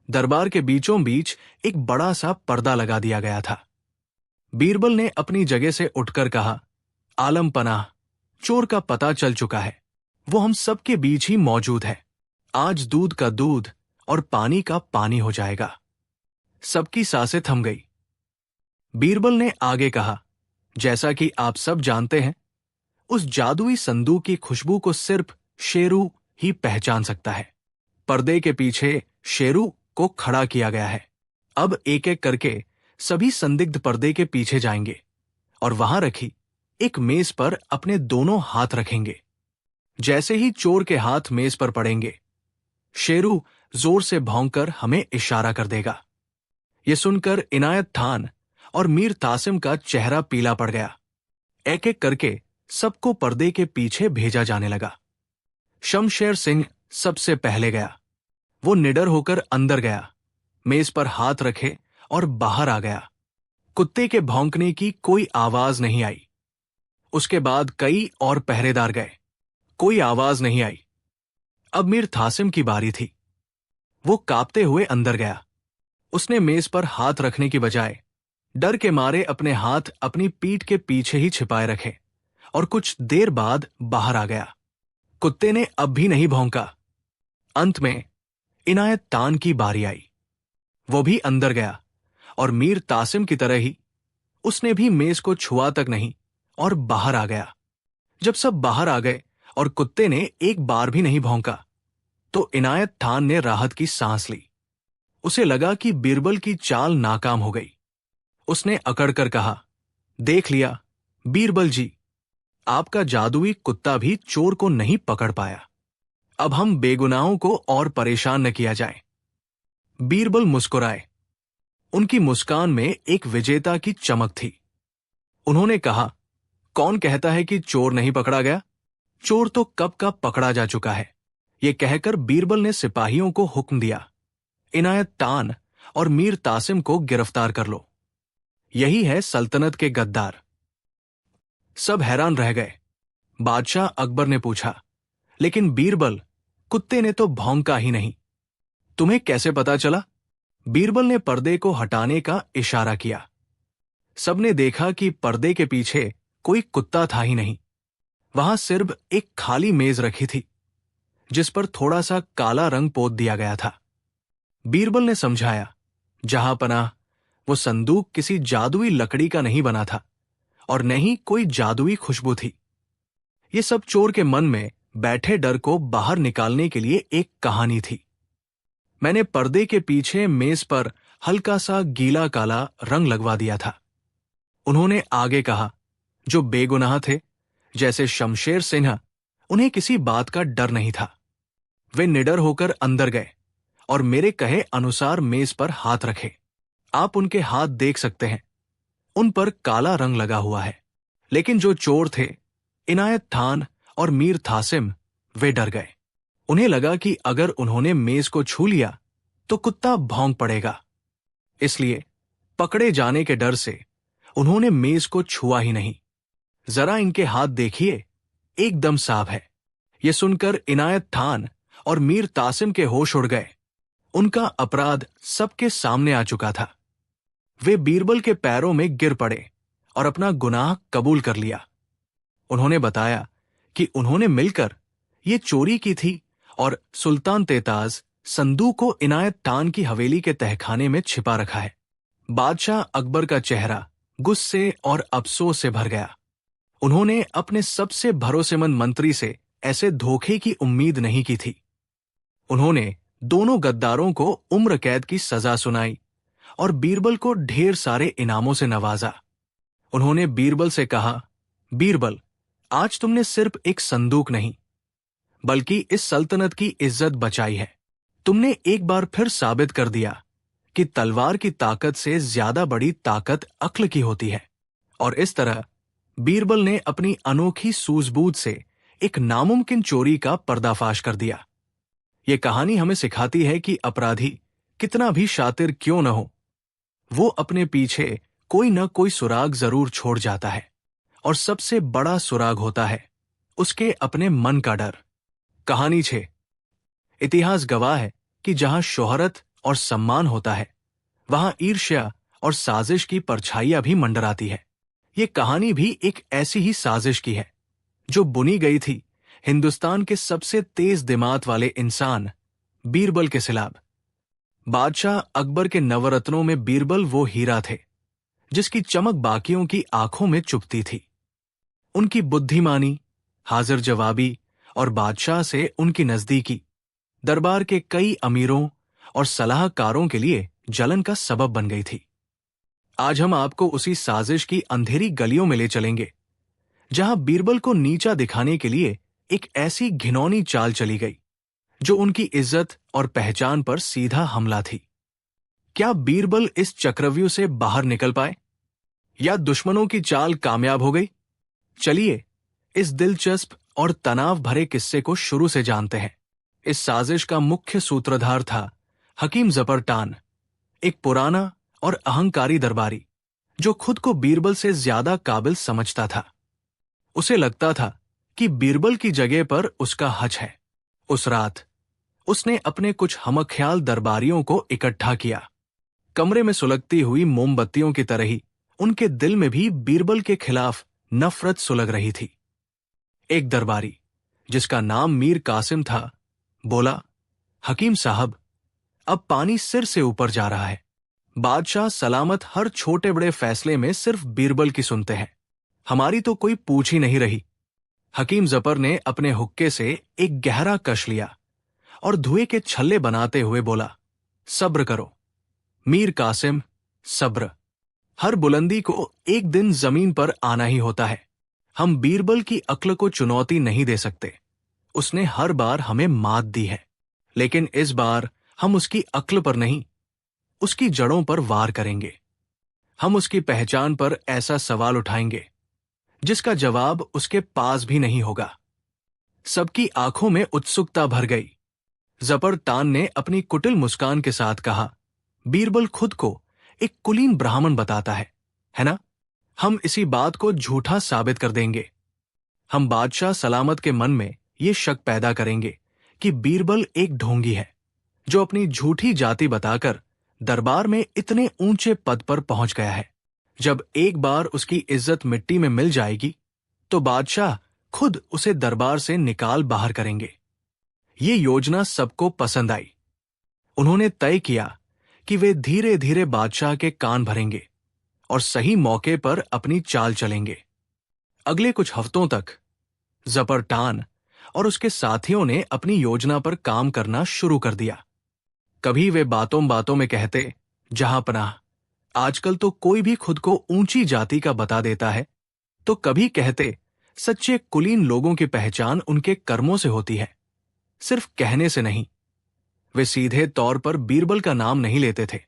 [SPEAKER 1] दरबार के बीचों बीच एक बड़ा सा पर्दा लगा दिया गया था। बीरबल ने अपनी जगह से उठकर कहा, आलम पनाह, चोर का पता चल चुका है। वो हम सबके बीच ही मौजूद है। आज दूध का दूध और पानी का पानी हो जाएगा। सबकी सांसें थम गई। बीरबल ने आगे कहा, जैसा कि आप सब जानते हैं, उस जादुई संदूक की खुशबू को सिर्फ शेरू ही पहचान सकता है। पर्दे के पीछे शेरू को खड़ा किया गया है। अब एक एक करके सभी संदिग्ध पर्दे के पीछे जाएंगे और वहां रखी एक मेज पर अपने दोनों हाथ रखेंगे। जैसे ही चोर के हाथ मेज पर पड़ेंगे, शेरू जोर से भौंककर हमें इशारा कर देगा। यह सुनकर इनायत खान और मीर तासिम का चेहरा पीला पड़ गया। एक एक करके सबको पर्दे के पीछे भेजा जाने लगा। शमशेर सिंह सबसे पहले गया। वो निडर होकर अंदर गया, मेज पर हाथ रखे और बाहर आ गया। कुत्ते के भौंकने की कोई आवाज नहीं आई। उसके बाद कई और पहरेदार गए, कोई आवाज नहीं आई। अब मीर तासिम की बारी थी। वो कांपते हुए अंदर गया। उसने मेज पर हाथ रखने की बजाय डर के मारे अपने हाथ अपनी पीठ के पीछे ही छिपाए रखे और कुछ देर बाद बाहर आ गया। कुत्ते ने अब भी नहीं भौंका। अंत में इनायत तान की बारी आई। वो भी अंदर गया और मीर तासिम की तरह ही उसने भी मेज को छुआ तक नहीं और बाहर आ गया। जब सब बाहर आ गए और कुत्ते ने एक बार भी नहीं भौंका, तो इनायत खान ने राहत की सांस ली। उसे लगा कि बीरबल की चाल नाकाम हो गई। उसने अकड़ कर कहा, देख लिया बीरबल जी, आपका जादुई कुत्ता भी चोर को नहीं पकड़ पाया। अब हम बेगुनाहों को और परेशान न किया जाए। बीरबल मुस्कुराए। उनकी मुस्कान में एक विजेता की चमक थी। उन्होंने कहा, कौन कहता है कि चोर नहीं पकड़ा गया? चोर तो कब का पकड़ा जा चुका है। ये कहकर बीरबल ने सिपाहियों को हुक्म दिया, इनायत खान और मीर तासिम को गिरफ्तार कर लो। यही है सल्तनत के गद्दार। सब हैरान रह गए। बादशाह अकबर ने पूछा, लेकिन बीरबल, कुत्ते ने तो भौंका ही नहीं। तुम्हें कैसे पता चला? बीरबल ने पर्दे को हटाने का इशारा किया। सबने देखा कि पर्दे के पीछे कोई कुत्ता था ही नहीं। वहां सिर्फ एक खाली मेज रखी थी, जिस पर थोड़ा सा काला रंग पोत दिया गया था। बीरबल ने समझाया, जहांपनाह, वो संदूक किसी जादुई लकड़ी का नहीं बना था और न ही कोई जादुई खुशबू थी। ये सब चोर के मन में बैठे डर को बाहर निकालने के लिए एक कहानी थी। मैंने पर्दे के पीछे मेज पर हल्का सा गीला काला रंग लगवा दिया था। उन्होंने आगे कहा, जो बेगुनाह थे, जैसे शमशेर सिन्हा, उन्हें किसी बात का डर नहीं था। वे निडर होकर अंदर गए और मेरे कहे अनुसार मेज पर हाथ रखे। आप उनके हाथ देख सकते हैं, उन पर काला रंग लगा हुआ है। लेकिन जो चोर थे, इनायत खान और मीर तासिम, वे डर गए। उन्हें लगा कि अगर उन्होंने मेज को छू लिया तो कुत्ता भौंक पड़ेगा। इसलिए पकड़े जाने के डर से उन्होंने मेज को छुआ ही नहीं। जरा इनके हाथ देखिए, एकदम साफ है। यह सुनकर इनायत खान और मीर तासिम के होश उड़ गए। उनका अपराध सबके सामने आ चुका था। वे बीरबल के पैरों में गिर पड़े और अपना गुनाह कबूल कर लिया। उन्होंने बताया कि उन्होंने मिलकर ये चोरी की थी और सुल्तान तेताज संदूक को इनायत खान की हवेली के तहखाने में छिपा रखा है। बादशाह अकबर का चेहरा गुस्से और अफसोस से भर गया। उन्होंने अपने सबसे भरोसेमंद मंत्री से ऐसे धोखे की उम्मीद नहीं की थी। उन्होंने दोनों गद्दारों को उम्र कैद की सजा सुनाई और बीरबल को ढेर सारे इनामों से नवाजा। उन्होंने बीरबल से कहा, बीरबल, आज तुमने सिर्फ एक संदूक नहीं, बल्कि इस सल्तनत की इज्जत बचाई है। तुमने एक बार फिर साबित कर दिया कि तलवार की ताकत से ज्यादा बड़ी ताकत अक्ल की होती है। और इस तरह बीरबल ने अपनी अनोखी सूझबूझ से एक नामुमकिन चोरी का पर्दाफाश कर दिया। ये कहानी हमें सिखाती है कि अपराधी कितना भी शातिर क्यों न हो, वो अपने पीछे कोई न कोई सुराग जरूर छोड़ जाता है। और सबसे बड़ा सुराग होता है उसके अपने मन का डर। कहानी 6। इतिहास गवाह है कि जहां शोहरत और सम्मान होता है, वहां ईर्ष्या और साजिश की परछाइयां भी मंडराती है। ये कहानी भी एक ऐसी ही साजिश की है, जो बुनी गई थी हिंदुस्तान के सबसे तेज दिमाग वाले इंसान बीरबल के खिलाफ। बादशाह अकबर के नवरत्नों में बीरबल वो हीरा थे जिसकी चमक बाकियों की आंखों में चुभती थी। उनकी बुद्धिमानी, हाजिर जवाबी और बादशाह से उनकी नजदीकी दरबार के कई अमीरों और सलाहकारों के लिए जलन का सबब बन गई थी। आज हम आपको उसी साजिश की अंधेरी गलियों में ले चलेंगे, जहां बीरबल को नीचा दिखाने के लिए एक ऐसी घिनौनी चाल चली गई जो उनकी इज्जत और पहचान पर सीधा हमला थी। क्या बीरबल इस चक्रव्यूह से बाहर निकल पाए, या दुश्मनों की चाल कामयाब हो गई? चलिए इस दिलचस्प और तनाव भरे किस्से को शुरू से जानते हैं। इस साजिश का मुख्य सूत्रधार था हकीम जफर खान, एक पुराना और अहंकारी दरबारी जो खुद को बीरबल से ज्यादा काबिल समझता था। उसे लगता था कि बीरबल की जगह पर उसका हक है। उस रात उसने अपने कुछ हमख्याल दरबारियों को इकट्ठा किया। कमरे में सुलगती हुई मोमबत्तियों की तरह ही उनके दिल में भी बीरबल के खिलाफ नफरत सुलग रही थी। एक दरबारी, जिसका नाम मीर कासिम था, बोला, हकीम साहब, अब पानी सिर से ऊपर जा रहा है। बादशाह सलामत हर छोटे बड़े फैसले में सिर्फ बीरबल की सुनते हैं। हमारी तो कोई पूछ ही नहीं रही। हकीम जफर ने अपने हुक्के से एक गहरा कश लिया और धुएं के छल्ले बनाते हुए बोला, सब्र करो मीर कासिम, सब्र। हर बुलंदी को एक दिन जमीन पर आना ही होता है। हम बीरबल की अक्ल को चुनौती नहीं दे सकते। उसने हर बार हमें मात दी है, लेकिन इस बार हम उसकी अक्ल पर नहीं, उसकी जड़ों पर वार करेंगे। हम उसकी पहचान पर ऐसा सवाल उठाएंगे जिसका जवाब उसके पास भी नहीं होगा। सबकी आंखों में उत्सुकता भर गई। जफर तान ने अपनी कुटिल मुस्कान के साथ कहा, बीरबल खुद को एक कुलीन ब्राह्मण बताता है ना? हम इसी बात को झूठा साबित कर देंगे। हम बादशाह सलामत के मन में ये शक पैदा करेंगे कि बीरबल एक ढोंगी है जो अपनी झूठी जाति बताकर दरबार में इतने ऊंचे पद पर पहुंच गया है। जब एक बार उसकी इज्जत मिट्टी में मिल जाएगी तो बादशाह खुद उसे दरबार से निकाल बाहर करेंगे। ये योजना सबको पसंद आई। उन्होंने तय किया कि वे धीरे धीरे बादशाह के कान भरेंगे और सही मौके पर अपनी चाल चलेंगे। अगले कुछ हफ्तों तक जफर तान और उसके साथियों ने अपनी योजना पर काम करना शुरू कर दिया। कभी वे बातों बातों में कहते, जहां पनाह, आजकल तो कोई भी खुद को ऊंची जाति का बता देता है, तो कभी कहते, सच्चे कुलीन लोगों की पहचान उनके कर्मों से होती है, सिर्फ कहने से नहीं। वे सीधे तौर पर बीरबल का नाम नहीं लेते थे,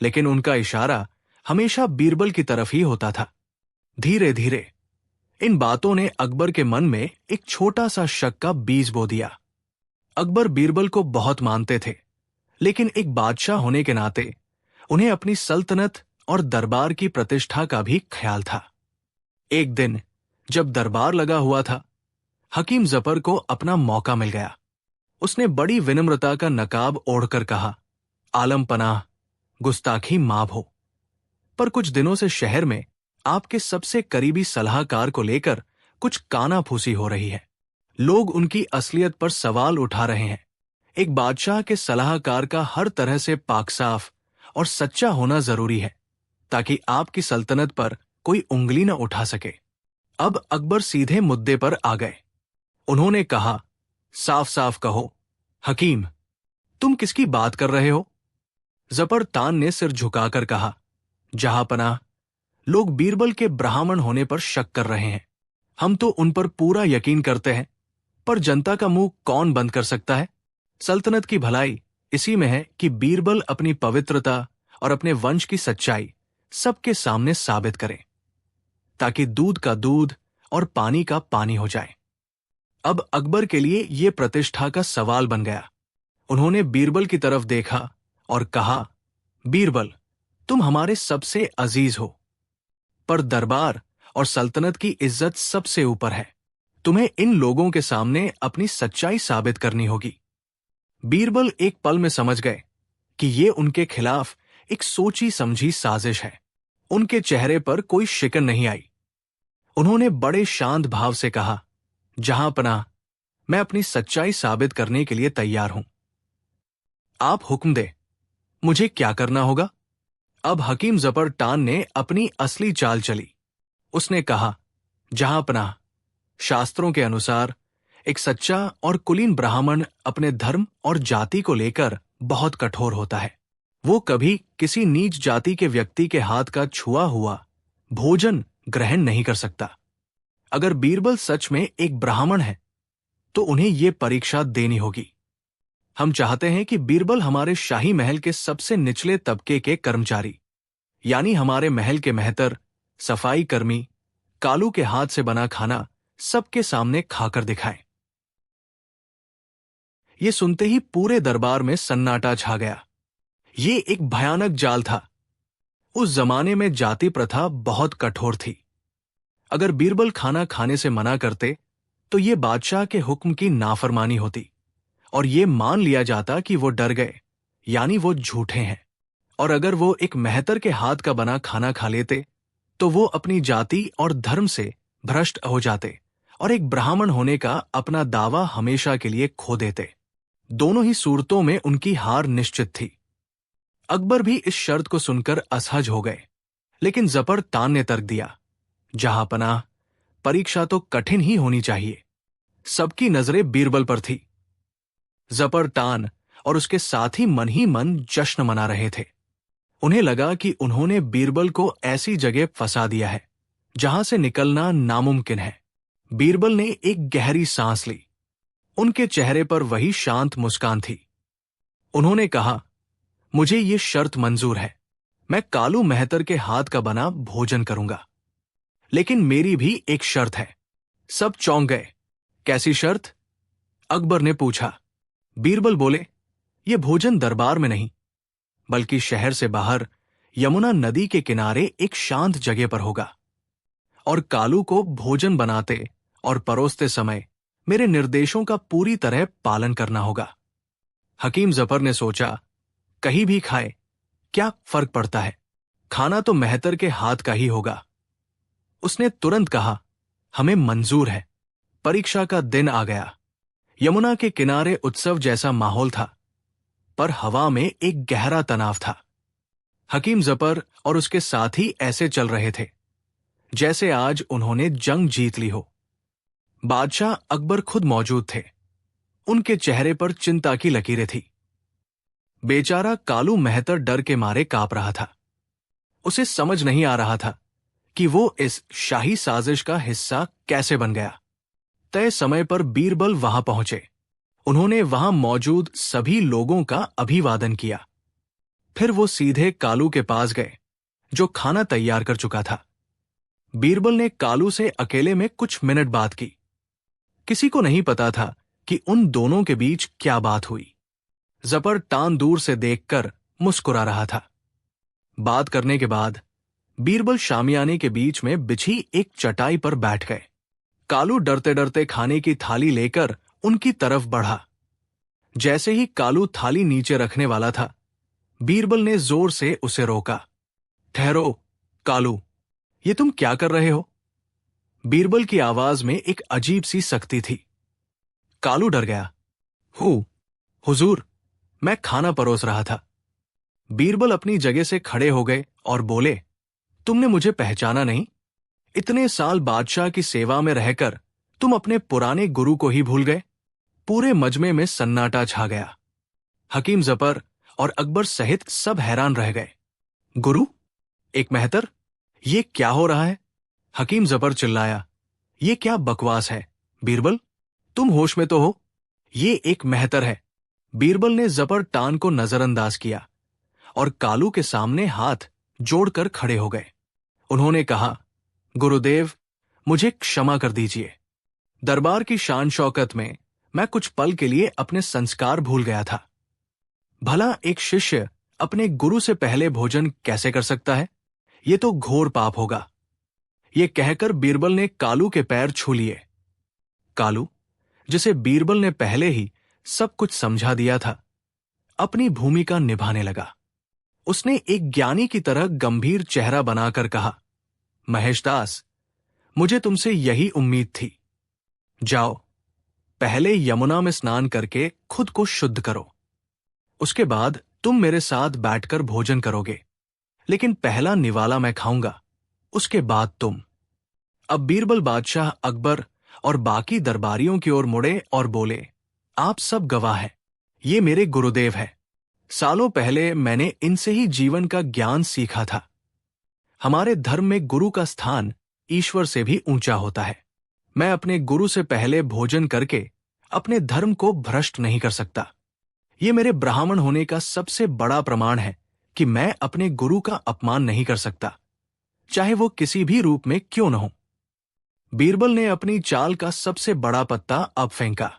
[SPEAKER 1] लेकिन उनका इशारा हमेशा बीरबल की तरफ ही होता था। धीरे धीरे इन बातों ने अकबर के मन में एक छोटा सा शक का बीज बो दिया। अकबर बीरबल को बहुत मानते थे, लेकिन एक बादशाह होने के नाते उन्हें अपनी सल्तनत और दरबार की प्रतिष्ठा का भी ख्याल था। एक दिन जब दरबार लगा हुआ था, हकीम जफर को अपना मौका मिल गया। उसने बड़ी विनम्रता का नकाब ओढ़कर कहा, आलम पनाह, गुस्ताखी माफ हो, पर कुछ दिनों से शहर में आपके सबसे करीबी सलाहकार को लेकर कुछ कानाफूसी हो रही है। लोग उनकी असलियत पर सवाल उठा रहे हैं। एक बादशाह के सलाहकार का हर तरह से पाकसाफ और सच्चा होना जरूरी है, ताकि आपकी सल्तनत पर कोई उंगली न उठा सके। अब अकबर सीधे मुद्दे पर आ गए। उन्होंने कहा, साफ साफ कहो हकीम, तुम किसकी बात कर रहे हो? जफर तान ने सिर झुकाकर कहा, जहां पनाह, लोग बीरबल के ब्राह्मण होने पर शक कर रहे हैं। हम तो उन पर पूरा यकीन करते हैं, पर जनता का मुंह कौन बंद कर सकता है? सल्तनत की भलाई इसी में है कि बीरबल अपनी पवित्रता और अपने वंश की सच्चाई सबके सामने साबित करे, ताकि दूध का दूध और पानी का पानी हो जाए। अब अकबर के लिए यह प्रतिष्ठा का सवाल बन गया। उन्होंने बीरबल की तरफ देखा और कहा, बीरबल, तुम हमारे सबसे अजीज हो, पर दरबार और सल्तनत की इज्जत सबसे ऊपर है। तुम्हें इन लोगों के सामने अपनी सच्चाई साबित करनी होगी। बीरबल एक पल में समझ गए कि ये उनके खिलाफ एक सोची समझी साजिश है। उनके चेहरे पर कोई शिकन नहीं आई। उन्होंने बड़े शांत भाव से कहा, जहां पनाह, मैं अपनी सच्चाई साबित करने के लिए तैयार हूं। आप हुक्म दे, मुझे क्या करना होगा? अब हकीम जफर तान ने अपनी असली चाल चली। उसने कहा, जहां पनाह, शास्त्रों के अनुसार एक सच्चा और कुलीन ब्राह्मण अपने धर्म और जाति को लेकर बहुत कठोर होता है। वो कभी किसी नीच जाति के व्यक्ति के हाथ का छुआ हुआ भोजन ग्रहण नहीं कर सकता। अगर बीरबल सच में एक ब्राह्मण है तो उन्हें यह परीक्षा देनी होगी। हम चाहते हैं कि बीरबल हमारे शाही महल के सबसे निचले तबके के कर्मचारी, यानी हमारे महल के मेहतर, सफाई कर्मी, कालू के हाथ से बना खाना सबके सामने खाकर दिखाएं। ये सुनते ही पूरे दरबार में सन्नाटा छा गया। ये एक भयानक जाल था। उस जमाने में जाति प्रथा बहुत कठोर थी। अगर बीरबल खाना खाने से मना करते तो ये बादशाह के हुक्म की नाफरमानी होती और ये मान लिया जाता कि वो डर गए, यानी वो झूठे हैं। और अगर वो एक मेहतर के हाथ का बना खाना खा लेते तो वो अपनी जाति और धर्म से भ्रष्ट हो जाते और एक ब्राह्मण होने का अपना दावा हमेशा के लिए खो देते। दोनों ही सूरतों में उनकी हार निश्चित थी। अकबर भी इस शर्त को सुनकर असहज हो गए, लेकिन जफर तान ने तर्क दिया, जहां पनाह, परीक्षा तो कठिन ही होनी चाहिए। सबकी नजरें बीरबल पर थी। जपर टान और उसके साथी मन ही मन जश्न मना रहे थे। उन्हें लगा कि उन्होंने बीरबल को ऐसी जगह फंसा दिया है जहां से निकलना नामुमकिन है। बीरबल ने एक गहरी सांस ली। उनके चेहरे पर वही शांत मुस्कान थी। उन्होंने कहा, मुझे ये शर्त मंजूर है। मैं कालू मेहतर के हाथ का बना भोजन करूंगा, लेकिन मेरी भी एक शर्त है। सब चौंक गए। कैसी शर्त? अकबर ने पूछा। बीरबल बोले, ये भोजन दरबार में नहीं, बल्कि शहर से बाहर यमुना नदी के किनारे एक शांत जगह पर होगा। और कालू को भोजन बनाते और परोसते समय मेरे निर्देशों का पूरी तरह पालन करना होगा। हकीम जफर ने सोचा, कहीं भी खाए, क्या फर्क पड़ता है, खाना तो मेहतर के हाथ का ही होगा। उसने तुरंत कहा, हमें मंजूर है। परीक्षा का दिन आ गया। यमुना के किनारे उत्सव जैसा माहौल था, पर हवा में एक गहरा तनाव था। हकीम जफर और उसके साथी ऐसे चल रहे थे जैसे आज उन्होंने जंग जीत ली हो। बादशाह अकबर खुद मौजूद थे। उनके चेहरे पर चिंता की लकीरें थी। बेचारा कालू मेहतर डर के मारे कांप रहा था। उसे समझ नहीं आ रहा था कि वो इस शाही साजिश का हिस्सा कैसे बन गया। तय समय पर बीरबल वहां पहुंचे। उन्होंने वहां मौजूद सभी लोगों का अभिवादन किया। फिर वो सीधे कालू के पास गए, जो खाना तैयार कर चुका था। बीरबल ने कालू से अकेले में कुछ मिनट बात की। किसी को नहीं पता था कि उन दोनों के बीच क्या बात हुई। जफर टान दूर से देखकर मुस्कुरा रहा था। बात करने के बाद बीरबल शामियाने के बीच में बिछी एक चटाई पर बैठ गए। कालू डरते डरते खाने की थाली लेकर उनकी तरफ बढ़ा। जैसे ही कालू थाली नीचे रखने वाला था, बीरबल ने जोर से उसे रोका। ठहरो कालू, ये तुम क्या कर रहे हो? बीरबल की आवाज में एक अजीब सी सख्ती थी। कालू डर गया। हुजूर, मैं खाना परोस रहा था। बीरबल अपनी जगह से खड़े हो गए और बोले, तुमने मुझे पहचाना नहीं? इतने साल बादशाह की सेवा में रहकर तुम अपने पुराने गुरु को ही भूल गए? पूरे मजमे में सन्नाटा छा गया। हकीम जफर और अकबर सहित सब हैरान रह गए। गुरु? एक मेहतर? ये क्या हो रहा है? हकीम जफर चिल्लाया, ये क्या बकवास है? बीरबल, तुम होश में तो हो? ये एक मेहतर है। बीरबल ने जफर टान को नजरअंदाज किया और कालू के सामने हाथ जोड़कर खड़े हो गए। उन्होंने कहा, गुरुदेव, मुझे क्षमा कर दीजिए। दरबार की शान शौकत में मैं कुछ पल के लिए अपने संस्कार भूल गया था। भला एक शिष्य अपने गुरु से पहले भोजन कैसे कर सकता है? ये तो घोर पाप होगा। ये कहकर बीरबल ने कालू के पैर छू लिए। कालू, जिसे बीरबल ने पहले ही सब कुछ समझा दिया था, अपनी भूमिका निभाने लगा। उसने एक ज्ञानी की तरह गंभीर चेहरा बनाकर कहा, महेशदास, मुझे तुमसे यही उम्मीद थी। जाओ, पहले यमुना में स्नान करके खुद को शुद्ध करो। उसके बाद तुम मेरे साथ बैठकर भोजन करोगे, लेकिन पहला निवाला मैं खाऊंगा, उसके बाद तुम। अब बीरबल बादशाह अकबर और बाकी दरबारियों की ओर मुड़े और बोले, आप सब गवाह हैं, ये मेरे गुरुदेव हैं। सालों पहले मैंने इनसे ही जीवन का ज्ञान सीखा था। हमारे धर्म में गुरु का स्थान ईश्वर से भी ऊंचा होता है। मैं अपने गुरु से पहले भोजन करके अपने धर्म को भ्रष्ट नहीं कर सकता। ये मेरे ब्राह्मण होने का सबसे बड़ा प्रमाण है कि मैं अपने गुरु का अपमान नहीं कर सकता, चाहे वो किसी भी रूप में क्यों न हो। बीरबल ने अपनी चाल का सबसे बड़ा पत्ता अब फेंका।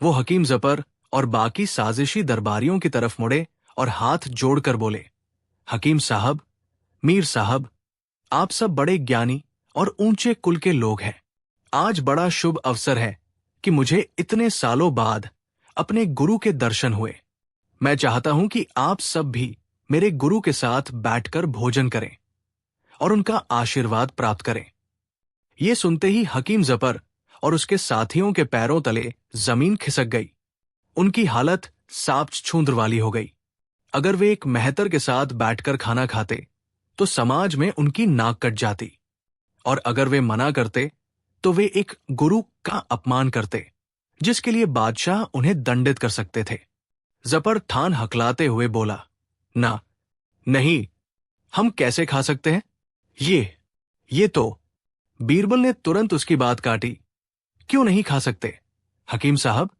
[SPEAKER 1] वो हकीम जफर और बाकी साजिशी दरबारियों की तरफ मुड़े और हाथ जोड़कर बोले, हकीम साहब, मीर साहब, आप सब बड़े ज्ञानी और ऊंचे कुल के लोग हैं। आज बड़ा शुभ अवसर है कि मुझे इतने सालों बाद अपने गुरु के दर्शन हुए। मैं चाहता हूं कि आप सब भी मेरे गुरु के साथ बैठकर भोजन करें और उनका आशीर्वाद प्राप्त करें। ये सुनते ही हकीम जफर और उसके साथियों के पैरों तले जमीन खिसक गई। उनकी हालत सांप छूंद्र वाली हो गई। अगर वे एक मेहतर के साथ बैठकर खाना खाते तो समाज में उनकी नाक कट जाती, और अगर वे मना करते तो वे एक गुरु का अपमान करते, जिसके लिए बादशाह उन्हें दंडित कर सकते थे। जफर थान हकलाते हुए बोला, ना, नहीं, हम कैसे खा सकते हैं? ये तो। बीरबल ने तुरंत उसकी बात काटी। क्यों नहीं खा सकते? हकीम साहब,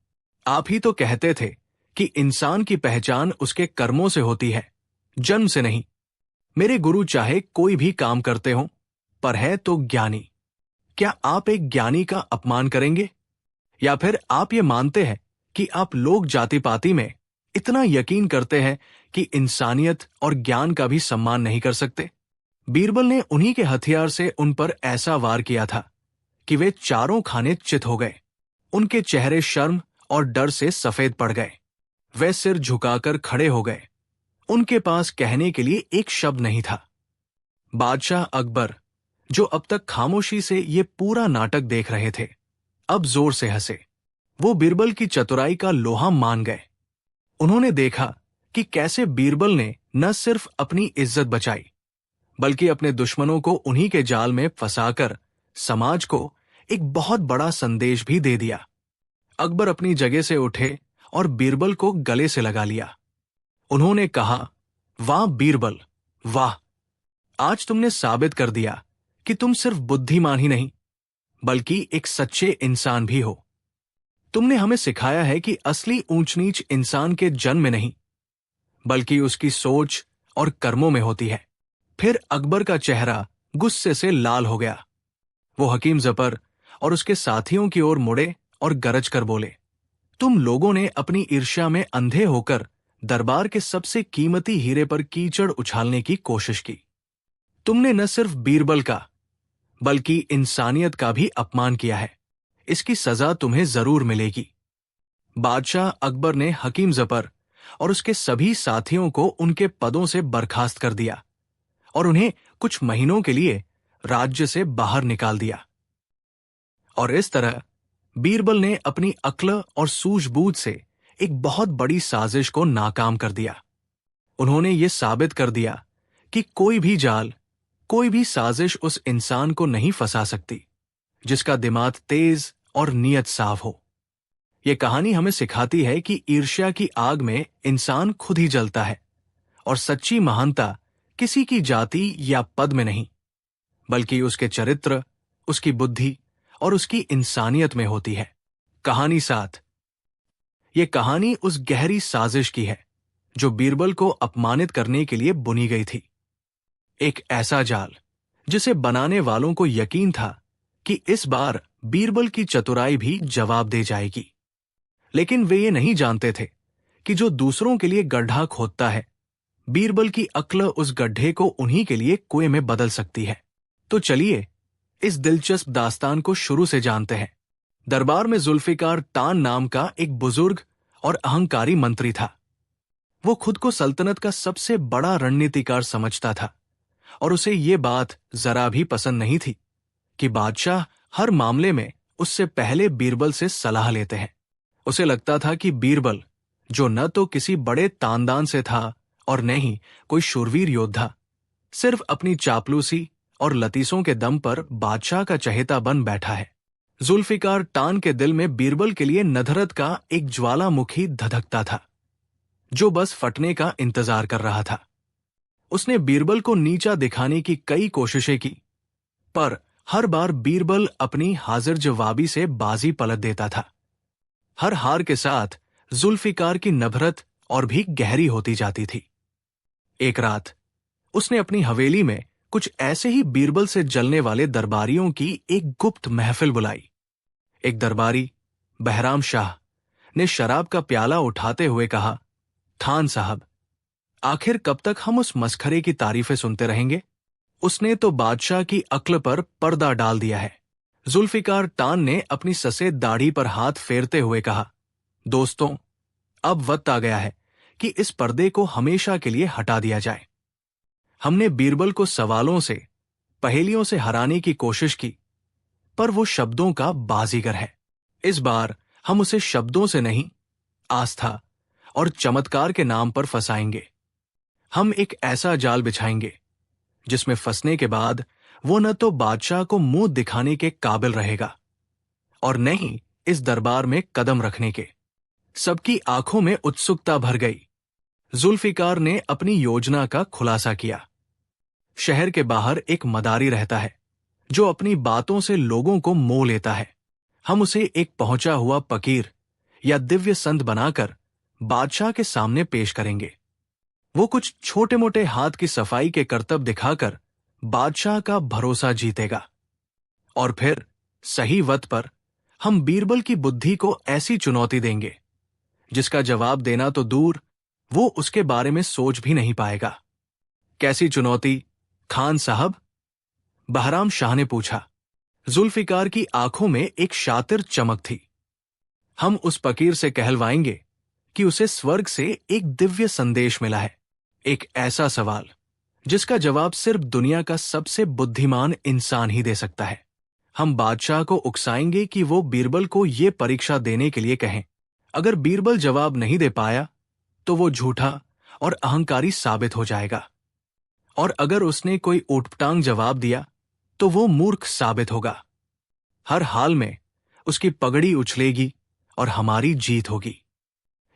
[SPEAKER 1] आप ही तो कहते थे कि इंसान की पहचान उसके कर्मों से होती है, जन्म से नहीं। मेरे गुरु चाहे कोई भी काम करते हो, पर है तो ज्ञानी। क्या आप एक ज्ञानी का अपमान करेंगे? या फिर आप ये मानते हैं कि आप लोग जाति पाति में इतना यकीन करते हैं कि इंसानियत और ज्ञान का भी सम्मान नहीं कर सकते? बीरबल ने उन्हीं के हथियार से उन पर ऐसा वार किया था कि वे चारों खाने चित हो गए। उनके चेहरे शर्म और डर से सफेद पड़ गए। वे सिर झुकाकर खड़े हो गए। उनके पास कहने के लिए एक शब्द नहीं था। बादशाह अकबर, जो अब तक खामोशी से ये पूरा नाटक देख रहे थे, अब जोर से हंसे। वो बीरबल की चतुराई का लोहा मान गए। उन्होंने देखा कि कैसे बीरबल ने न सिर्फ अपनी इज्जत बचाई, बल्कि अपने दुश्मनों को उन्हीं के जाल में फंसाकर समाज को एक बहुत बड़ा संदेश भी दे दिया। अकबर अपनी जगह से उठे और बीरबल को गले से लगा लिया। उन्होंने कहा, वाह बीरबल, वाह! आज तुमने साबित कर दिया कि तुम सिर्फ बुद्धिमान ही नहीं, बल्कि एक सच्चे इंसान भी हो। तुमने हमें सिखाया है कि असली ऊंच नीच इंसान के जन्म में नहीं, बल्कि उसकी सोच और कर्मों में होती है। फिर अकबर का चेहरा गुस्से से लाल हो गया। वो हकीम जफर और उसके साथियों की ओर मुड़े और गरज कर बोले, तुम लोगों ने अपनी ईर्ष्या में अंधे होकर दरबार के सबसे कीमती हीरे पर कीचड़ उछालने की कोशिश की। तुमने न सिर्फ बीरबल का, बल्कि इंसानियत का भी अपमान किया है। इसकी सजा तुम्हें जरूर मिलेगी। बादशाह अकबर ने हकीम जफर और उसके सभी साथियों को उनके पदों से बर्खास्त कर दिया और उन्हें कुछ महीनों के लिए राज्य से बाहर निकाल दिया। और इस तरह बीरबल ने अपनी अक्ल और सूझबूझ से एक बहुत बड़ी साजिश को नाकाम कर दिया। उन्होंने ये साबित कर दिया कि कोई भी जाल, कोई भी साजिश उस इंसान को नहीं फंसा सकती जिसका दिमाग तेज और नीयत साफ हो। यह कहानी हमें सिखाती है कि ईर्ष्या की आग में इंसान खुद ही जलता है और सच्ची महानता किसी की जाति या पद में नहीं, बल्कि उसके चरित्र, उसकी बुद्धि और उसकी इंसानियत में होती है। कहानी 7। यह कहानी उस गहरी साजिश की है जो बीरबल को अपमानित करने के लिए बुनी गई थी। एक ऐसा जाल जिसे बनाने वालों को यकीन था कि इस बार बीरबल की चतुराई भी जवाब दे जाएगी। लेकिन वे ये नहीं जानते थे कि जो दूसरों के लिए गड्ढा खोदता है, बीरबल की अक्ल उस गड्ढे को उन्हीं के लिए कुएं में बदल सकती है। तो चलिए इस दिलचस्प दास्तान को शुरू से जानते हैं। दरबार में जुल्फिकार तान नाम का एक बुजुर्ग और अहंकारी मंत्री था। वो खुद को सल्तनत का सबसे बड़ा रणनीतिकार समझता था और उसे ये बात जरा भी पसंद नहीं थी कि बादशाह हर मामले में उससे पहले बीरबल से सलाह लेते हैं। उसे लगता था कि बीरबल, जो न तो किसी बड़े तानदान से था और न ही कोई शूरवीर योद्धा, सिर्फ अपनी चापलूसी और लतीसों के दम पर बादशाह का चहेता बन बैठा है। जुल्फिकार तान के दिल में बीरबल के लिए नधरत का एक ज्वालामुखी धधकता था, जो बस फटने का इंतजार कर रहा था। उसने बीरबल को नीचा दिखाने की कई कोशिशें की, पर हर बार बीरबल अपनी हाजिर जवाबी से बाजी पलट देता था। हर हार के साथ जुल्फिकार की नफरत और भी गहरी होती जाती थी। एक रात उसने अपनी हवेली में कुछ ऐसे ही बीरबल से जलने वाले दरबारियों की एक गुप्त महफिल बुलाई। एक दरबारी, बहराम शाह, ने शराब का प्याला उठाते हुए कहा, थान साहब, आखिर कब तक हम उस मस्खरे की तारीफें सुनते रहेंगे? उसने तो बादशाह की अक्ल पर पर्दा डाल दिया है। जुल्फिकार तान ने अपनी सफेद दाढ़ी पर हाथ फेरते हुए कहा, दोस्तों, अब वक्त आ गया है कि इस पर्दे को हमेशा के लिए हटा दिया जाए। हमने बीरबल को सवालों से, पहेलियों से हराने की कोशिश की, पर वो शब्दों का बाजीगर है। इस बार हम उसे शब्दों से नहीं, आस्था और चमत्कार के नाम पर फंसाएंगे। हम एक ऐसा जाल बिछाएंगे जिसमें फंसने के बाद वो न तो बादशाह को मुंह दिखाने के काबिल रहेगा और न ही इस दरबार में कदम रखने के। सबकी आंखों में उत्सुकता भर गई। जुल्फिकार ने अपनी योजना का खुलासा किया। शहर के बाहर एक मदारी रहता है जो अपनी बातों से लोगों को मोह लेता है। हम उसे एक पहुंचा हुआ फकीर या दिव्य संत बनाकर बादशाह के सामने पेश करेंगे। वो कुछ छोटे मोटे हाथ की सफाई के करतब दिखाकर बादशाह का भरोसा जीतेगा, और फिर सही वक्त पर हम बीरबल की बुद्धि को ऐसी चुनौती देंगे जिसका जवाब देना तो दूर, वो उसके बारे में सोच भी नहीं पाएगा। कैसी चुनौती खान साहब? बहराम शाह ने पूछा। जुल्फिकार की आंखों में एक शातिर चमक थी। हम उस फकीर से कहलवाएंगे कि उसे स्वर्ग से एक दिव्य संदेश मिला है, एक ऐसा सवाल जिसका जवाब सिर्फ दुनिया का सबसे बुद्धिमान इंसान ही दे सकता है। हम बादशाह को उकसाएंगे कि वो बीरबल को ये परीक्षा देने के लिए कहें। अगर बीरबल जवाब नहीं दे पाया तो वो झूठा और अहंकारी साबित हो जाएगा, और अगर उसने कोई ऊटपटांग जवाब दिया तो वो मूर्ख साबित होगा। हर हाल में उसकी पगड़ी उछलेगी और हमारी जीत होगी।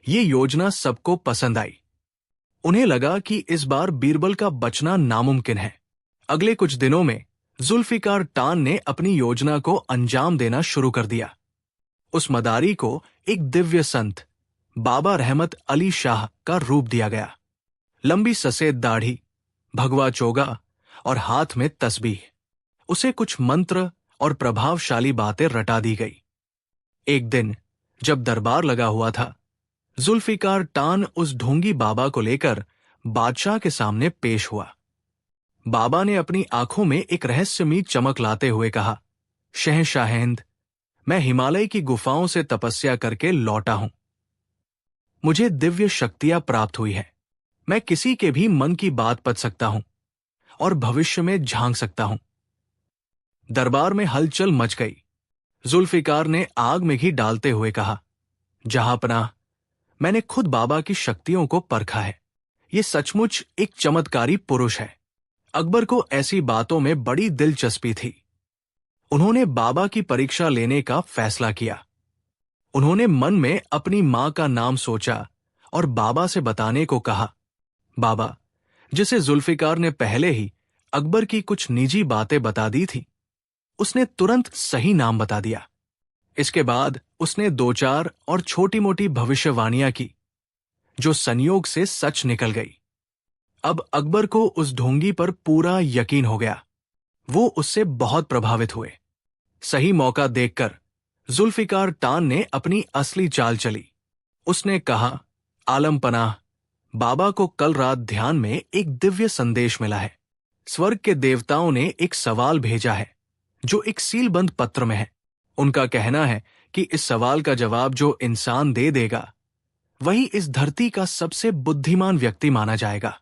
[SPEAKER 1] ये योजना सबको पसंद आई। उन्हें लगा कि इस बार बीरबल का बचना नामुमकिन है। अगले कुछ दिनों में जुल्फिकार टान ने अपनी योजना को अंजाम देना शुरू कर दिया। उस मदारी को एक दिव्य संत बाबा रहमत अली शाह का रूप दिया गया। लंबी सफेद दाढ़ी, भगवा चोगा और हाथ में तस्बीह। उसे कुछ मंत्र और प्रभावशाली बातें रटा दी गई। एक दिन जब दरबार लगा हुआ था, जुल्फिकार टान उस ढोंगी बाबा को लेकर बादशाह के सामने पेश हुआ। बाबा ने अपनी आंखों में एक रहस्यमयी चमक लाते हुए कहा, शहंशाहेंद, मैं हिमालय की गुफाओं से तपस्या करके लौटा हूं। मुझे दिव्य शक्तियां प्राप्त हुई है। मैं किसी के भी मन की बात पढ़ सकता हूं और भविष्य में झांक सकता हूं। दरबार में हलचल मच गई। जुल्फिकार ने आग में घी डालते हुए कहा, जहांपनाह, मैंने खुद बाबा की शक्तियों को परखा है। ये सचमुच एक चमत्कारी पुरुष है। अकबर को ऐसी बातों में बड़ी दिलचस्पी थी। उन्होंने बाबा की परीक्षा लेने का फैसला किया। उन्होंने मन में अपनी मां का नाम सोचा और बाबा से बताने को कहा। बाबा, जिसे जुल्फिकार ने पहले ही अकबर की कुछ निजी बातें बता दी थी, उसने तुरंत सही नाम बता दिया। इसके बाद उसने दो चार और छोटी मोटी भविष्यवाणियां की जो संयोग से सच निकल गई। अब अकबर को उस ढोंगी पर पूरा यकीन हो गया। वो उससे बहुत प्रभावित हुए। सही मौका देखकर जुल्फिकार टान ने अपनी असली चाल चली। उसने कहा, आलम पनाह, बाबा को कल रात ध्यान में एक दिव्य संदेश मिला है। स्वर्ग के देवताओं ने एक सवाल भेजा है जो एक सीलबंद पत्र में है। उनका कहना है कि इस सवाल का जवाब जो इंसान दे देगा वही इस धरती का सबसे बुद्धिमान व्यक्ति माना जाएगा।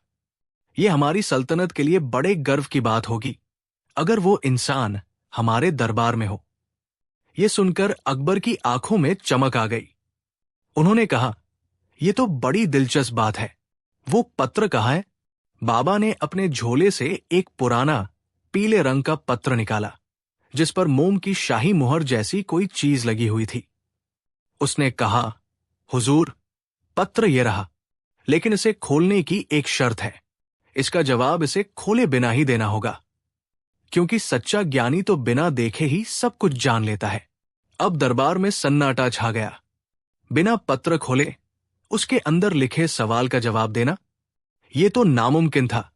[SPEAKER 1] यह हमारी सल्तनत के लिए बड़े गर्व की बात होगी अगर वो इंसान हमारे दरबार में हो। यह सुनकर अकबर की आंखों में चमक आ गई। उन्होंने कहा, यह तो बड़ी दिलचस्प बात है। वो पत्र कहाँ है? बाबा ने अपने झोले से एक पुराना पीले रंग का पत्र निकाला जिस पर मोम की शाही मुहर जैसी कोई चीज लगी हुई थी। उसने कहा, हुजूर, पत्र ये रहा, लेकिन इसे खोलने की एक शर्त है। इसका जवाब इसे खोले बिना ही देना होगा, क्योंकि सच्चा ज्ञानी तो बिना देखे ही सब कुछ जान लेता है। अब दरबार में सन्नाटा छा गया। बिना पत्र खोले उसके अंदर लिखे सवाल का जवाब देना, यह तो नामुमकिन था।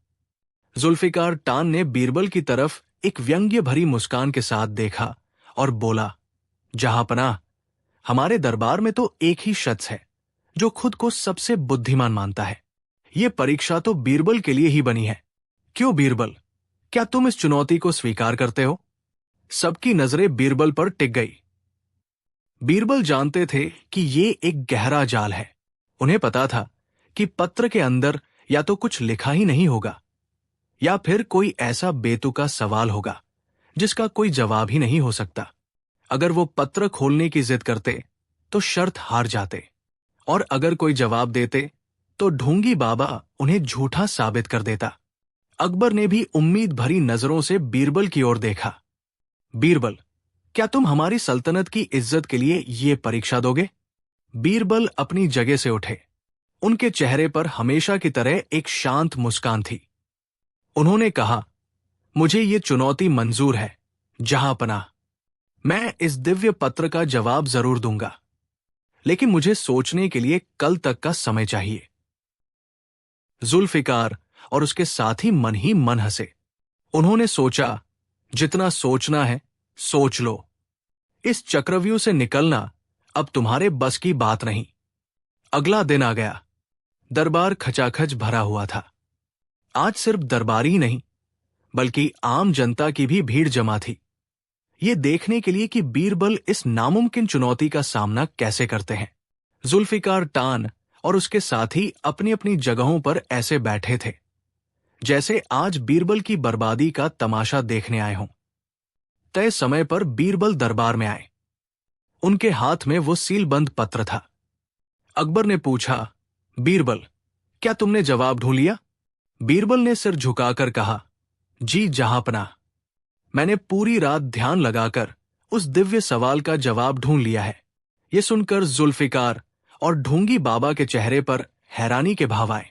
[SPEAKER 1] जुल्फिकार टान ने बीरबल की तरफ एक व्यंग्य भरी मुस्कान के साथ देखा और बोला, जहांपनाह, हमारे दरबार में तो एक ही शख्स है जो खुद को सबसे बुद्धिमान मानता है। यह परीक्षा तो बीरबल के लिए ही बनी है। क्यों बीरबल, क्या तुम इस चुनौती को स्वीकार करते हो? सबकी नजरें बीरबल पर टिक गई। बीरबल जानते थे कि ये एक गहरा जाल है। उन्हें पता था कि पत्र के अंदर या तो कुछ लिखा ही नहीं होगा या फिर कोई ऐसा बेतुका सवाल होगा जिसका कोई जवाब ही नहीं हो सकता। अगर वो पत्र खोलने की जिद करते तो शर्त हार जाते, और अगर कोई जवाब देते तो ढोंगी बाबा उन्हें झूठा साबित कर देता। अकबर ने भी उम्मीद भरी नजरों से बीरबल की ओर देखा। बीरबल, क्या तुम हमारी सल्तनत की इज्जत के लिए ये परीक्षा दोगे? बीरबल अपनी जगह से उठे। उनके चेहरे पर हमेशा की तरह एक शांत मुस्कान थी। उन्होंने कहा, मुझे ये चुनौती मंजूर है, जहांपनाह। मैं इस दिव्य पत्र का जवाब जरूर दूंगा, लेकिन मुझे सोचने के लिए कल तक का समय चाहिए। जुल्फिकार और उसके साथी मन ही मन हंसे। उन्होंने सोचा, जितना सोचना है सोच लो। इस चक्रव्यूह से निकलना अब तुम्हारे बस की बात नहीं। अगला दिन आ गया। दरबार खचाखच भरा हुआ था। आज सिर्फ दरबारी ही नहीं, बल्कि आम जनता की भी भीड़ जमा थी, ये देखने के लिए कि बीरबल इस नामुमकिन चुनौती का सामना कैसे करते हैं। जुल्फिकार टान और उसके साथी अपनी अपनी जगहों पर ऐसे बैठे थे जैसे आज बीरबल की बर्बादी का तमाशा देखने आए हों। तय समय पर बीरबल दरबार में आए। उनके हाथ में वो सीलबंद पत्र था। अकबर ने पूछा, बीरबल, क्या तुमने जवाब ढूंढ लिया? बीरबल ने सिर झुकाकर कहा, जी जहांपनाह। मैंने पूरी रात ध्यान लगाकर उस दिव्य सवाल का जवाब ढूंढ लिया है। यह सुनकर जुल्फिकार और ढोंगी बाबा के चेहरे पर हैरानी के भाव आए।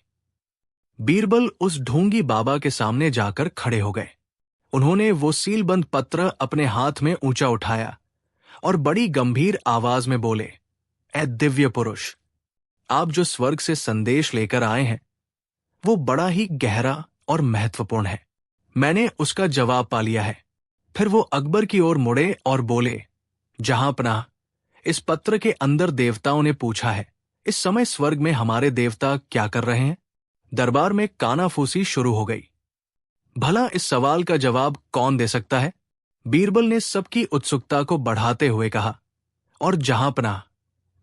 [SPEAKER 1] बीरबल उस ढोंगी बाबा के सामने जाकर खड़े हो गए। उन्होंने वो सीलबंद पत्र अपने हाथ में ऊंचा उठाया और बड़ी गंभीर आवाज में बोले, ऐ दिव्य पुरुष, आप जो स्वर्ग से संदेश लेकर आए हैं वो बड़ा ही गहरा और महत्वपूर्ण है। मैंने उसका जवाब पा लिया है। फिर वो अकबर की ओर मुड़े और बोले, जहांपनाह, इस पत्र के अंदर देवताओं ने पूछा है, इस समय स्वर्ग में हमारे देवता क्या कर रहे हैं? दरबार में कानाफूसी शुरू हो गई। भला इस सवाल का जवाब कौन दे सकता है? बीरबल ने सबकी उत्सुकता को बढ़ाते हुए कहा, और जहांपनाह,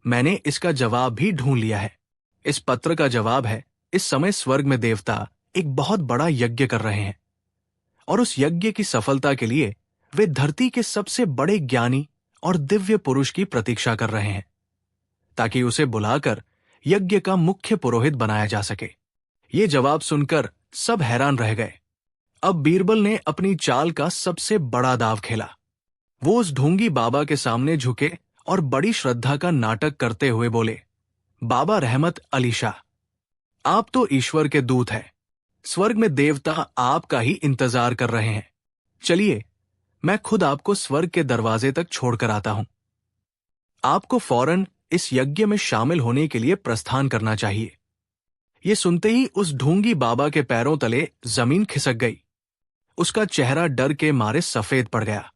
[SPEAKER 1] मैंने इसका जवाब भी ढूंढ लिया है। इस पत्र का जवाब है, इस समय स्वर्ग में देवता एक बहुत बड़ा यज्ञ कर रहे हैं, और उस यज्ञ की सफलता के लिए वे धरती के सबसे बड़े ज्ञानी और दिव्य पुरुष की प्रतीक्षा कर रहे हैं, ताकि उसे बुलाकर यज्ञ का मुख्य पुरोहित बनाया जा सके। ये जवाब सुनकर सब हैरान रह गए। अब बीरबल ने अपनी चाल का सबसे बड़ा दाव खेला। वो उस ढोंगी बाबा के सामने झुके और बड़ी श्रद्धा का नाटक करते हुए बोले, बाबा रहमत अली शाह, आप तो ईश्वर के दूत हैं। स्वर्ग में देवता आपका ही इंतजार कर रहे हैं। चलिए, मैं खुद आपको स्वर्ग के दरवाजे तक छोड़कर आता हूं। आपको फौरन इस यज्ञ में शामिल होने के लिए प्रस्थान करना चाहिए। ये सुनते ही उस ढोंगी बाबा के पैरों तले जमीन खिसक गई। उसका चेहरा डर के मारे सफेद पड़ गया।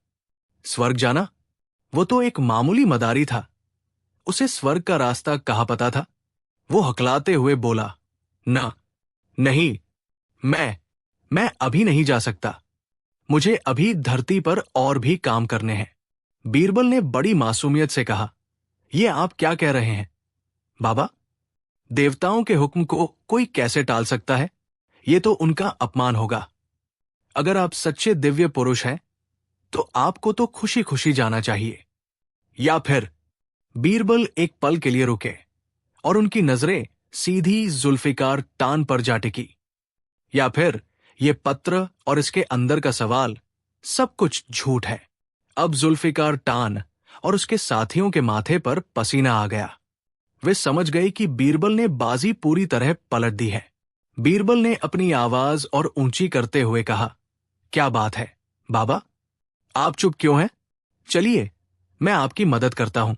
[SPEAKER 1] स्वर्ग जाना? वो तो एक मामूली मदारी था। उसे स्वर्ग का रास्ता कहाँ पता था? वो हकलाते हुए बोला, नहीं, मैं अभी नहीं जा सकता। मुझे अभी धरती पर और भी काम करने हैं। बीरबल ने बड़ी मासूमियत से कहा, ये आप क्या कह रहे हैं? बाबा, देवताओं के हुक्म को कोई कैसे टाल सकता है? ये तो उनका अपमान होगा। अगर आप सच्चे दिव्य पुरुष हैं, तो आपको तो खुशी खुशी जाना चाहिए। या फिर बीरबल एक पल के लिए रुके और उनकी नजरें सीधी जुल्फिकार टान पर जा टिकी। या फिर ये पत्र और इसके अंदर का सवाल सब कुछ झूठ है। अब जुल्फिकार टान और उसके साथियों के माथे पर पसीना आ गया। वे समझ गए कि बीरबल ने बाजी पूरी तरह पलट दी है। बीरबल ने अपनी आवाज और ऊंची करते हुए कहा, क्या बात है बाबा, आप चुप क्यों हैं? चलिए, मैं आपकी मदद करता हूं।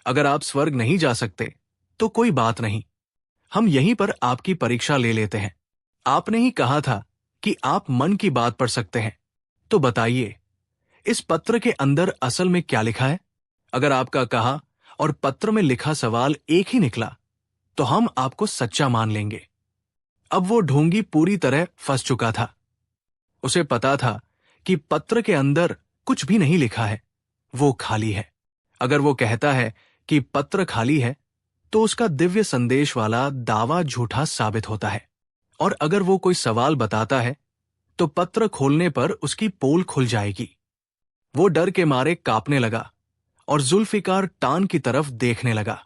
[SPEAKER 1] अगर आप स्वर्ग नहीं जा सकते तो कोई बात नहीं, हम यहीं पर आपकी परीक्षा ले लेते हैं। आपने ही कहा था कि आप मन की बात पढ़ सकते हैं, तो बताइए, इस पत्र के अंदर असल में क्या लिखा है? अगर आपका कहा और पत्र में लिखा सवाल एक ही निकला तो हम आपको सच्चा मान लेंगे। अब वो ढोंगी पूरी तरह फंस चुका था। उसे पता था कि पत्र के अंदर कुछ भी नहीं लिखा है, वो खाली है। अगर वो कहता है कि पत्र खाली है तो उसका दिव्य संदेश वाला दावा झूठा साबित होता है, और अगर वो कोई सवाल बताता है तो पत्र खोलने पर उसकी पोल खुल जाएगी। वो डर के मारे कांपने लगा और जुल्फिकार टान की तरफ देखने लगा।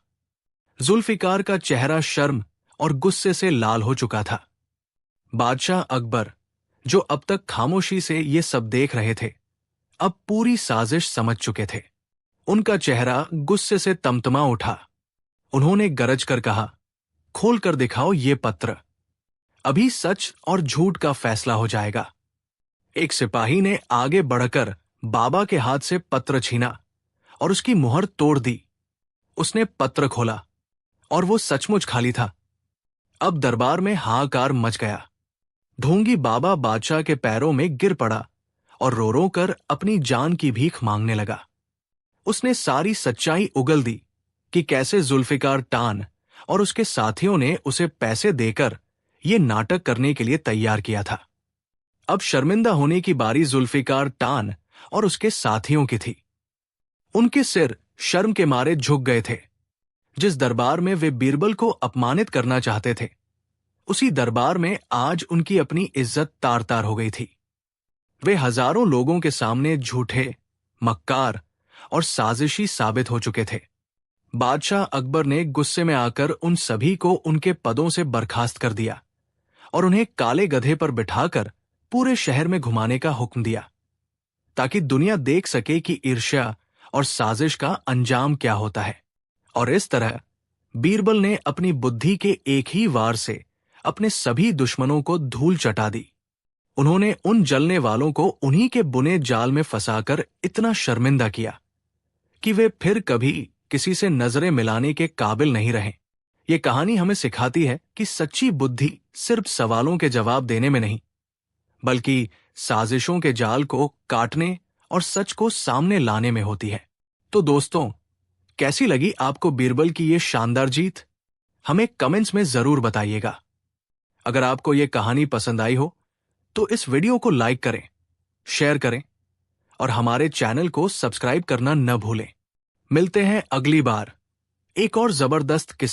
[SPEAKER 1] जुल्फिकार का चेहरा शर्म और गुस्से से लाल हो चुका था। बादशाह अकबर, जो अब तक खामोशी से ये सब देख रहे थे, अब पूरी साजिश समझ चुके थे। उनका चेहरा गुस्से से तमतमा उठा। उन्होंने गरज कर कहा, खोल कर दिखाओ ये पत्र, अभी सच और झूठ का फैसला हो जाएगा। एक सिपाही ने आगे बढ़कर बाबा के हाथ से पत्र छीना और उसकी मुहर तोड़ दी। उसने पत्र खोला और वो सचमुच खाली था। अब दरबार में हाहाकार मच गया। ढोंगी बाबा बादशाह के पैरों में गिर पड़ा और रो रो कर अपनी जान की भीख मांगने लगा। उसने सारी सच्चाई उगल दी कि कैसे जुल्फिकार टान और उसके साथियों ने उसे पैसे देकर ये नाटक करने के लिए तैयार किया था। अब शर्मिंदा होने की बारी जुल्फिकार टान और उसके साथियों की थी। उनके सिर शर्म के मारे झुक गए थे। जिस दरबार में वे बीरबल को अपमानित करना चाहते थे, उसी दरबार में आज उनकी अपनी इज्जत तार तार हो गई थी। वे हजारों लोगों के सामने झूठे, मक्कार और साजिशी साबित हो चुके थे। बादशाह अकबर ने गुस्से में आकर उन सभी को उनके पदों से बर्खास्त कर दिया और उन्हें काले गधे पर बिठाकर पूरे शहर में घुमाने का हुक्म दिया, ताकि दुनिया देख सके कि ईर्ष्या और साजिश का अंजाम क्या होता है। और इस तरह बीरबल ने अपनी बुद्धि के एक ही वार से अपने सभी दुश्मनों को धूल चटा दी। उन्होंने उन जलने वालों को उन्हीं के बुने जाल में फंसाकर इतना शर्मिंदा किया कि वे फिर कभी किसी से नजरें मिलाने के काबिल नहीं रहे। ये कहानी हमें सिखाती है कि सच्ची बुद्धि सिर्फ सवालों के जवाब देने में नहीं, बल्कि साजिशों के जाल को काटने और सच को सामने लाने में होती है। तो दोस्तों, कैसी लगी आपको बीरबल की ये शानदार जीत? हमें कमेंट्स में जरूर बताइएगा। अगर आपको ये कहानी पसंद आई हो तो इस वीडियो को लाइक करें, शेयर करें और हमारे चैनल को सब्सक्राइब करना न भूलें। मिलते हैं अगली बार एक और जबरदस्त किस्से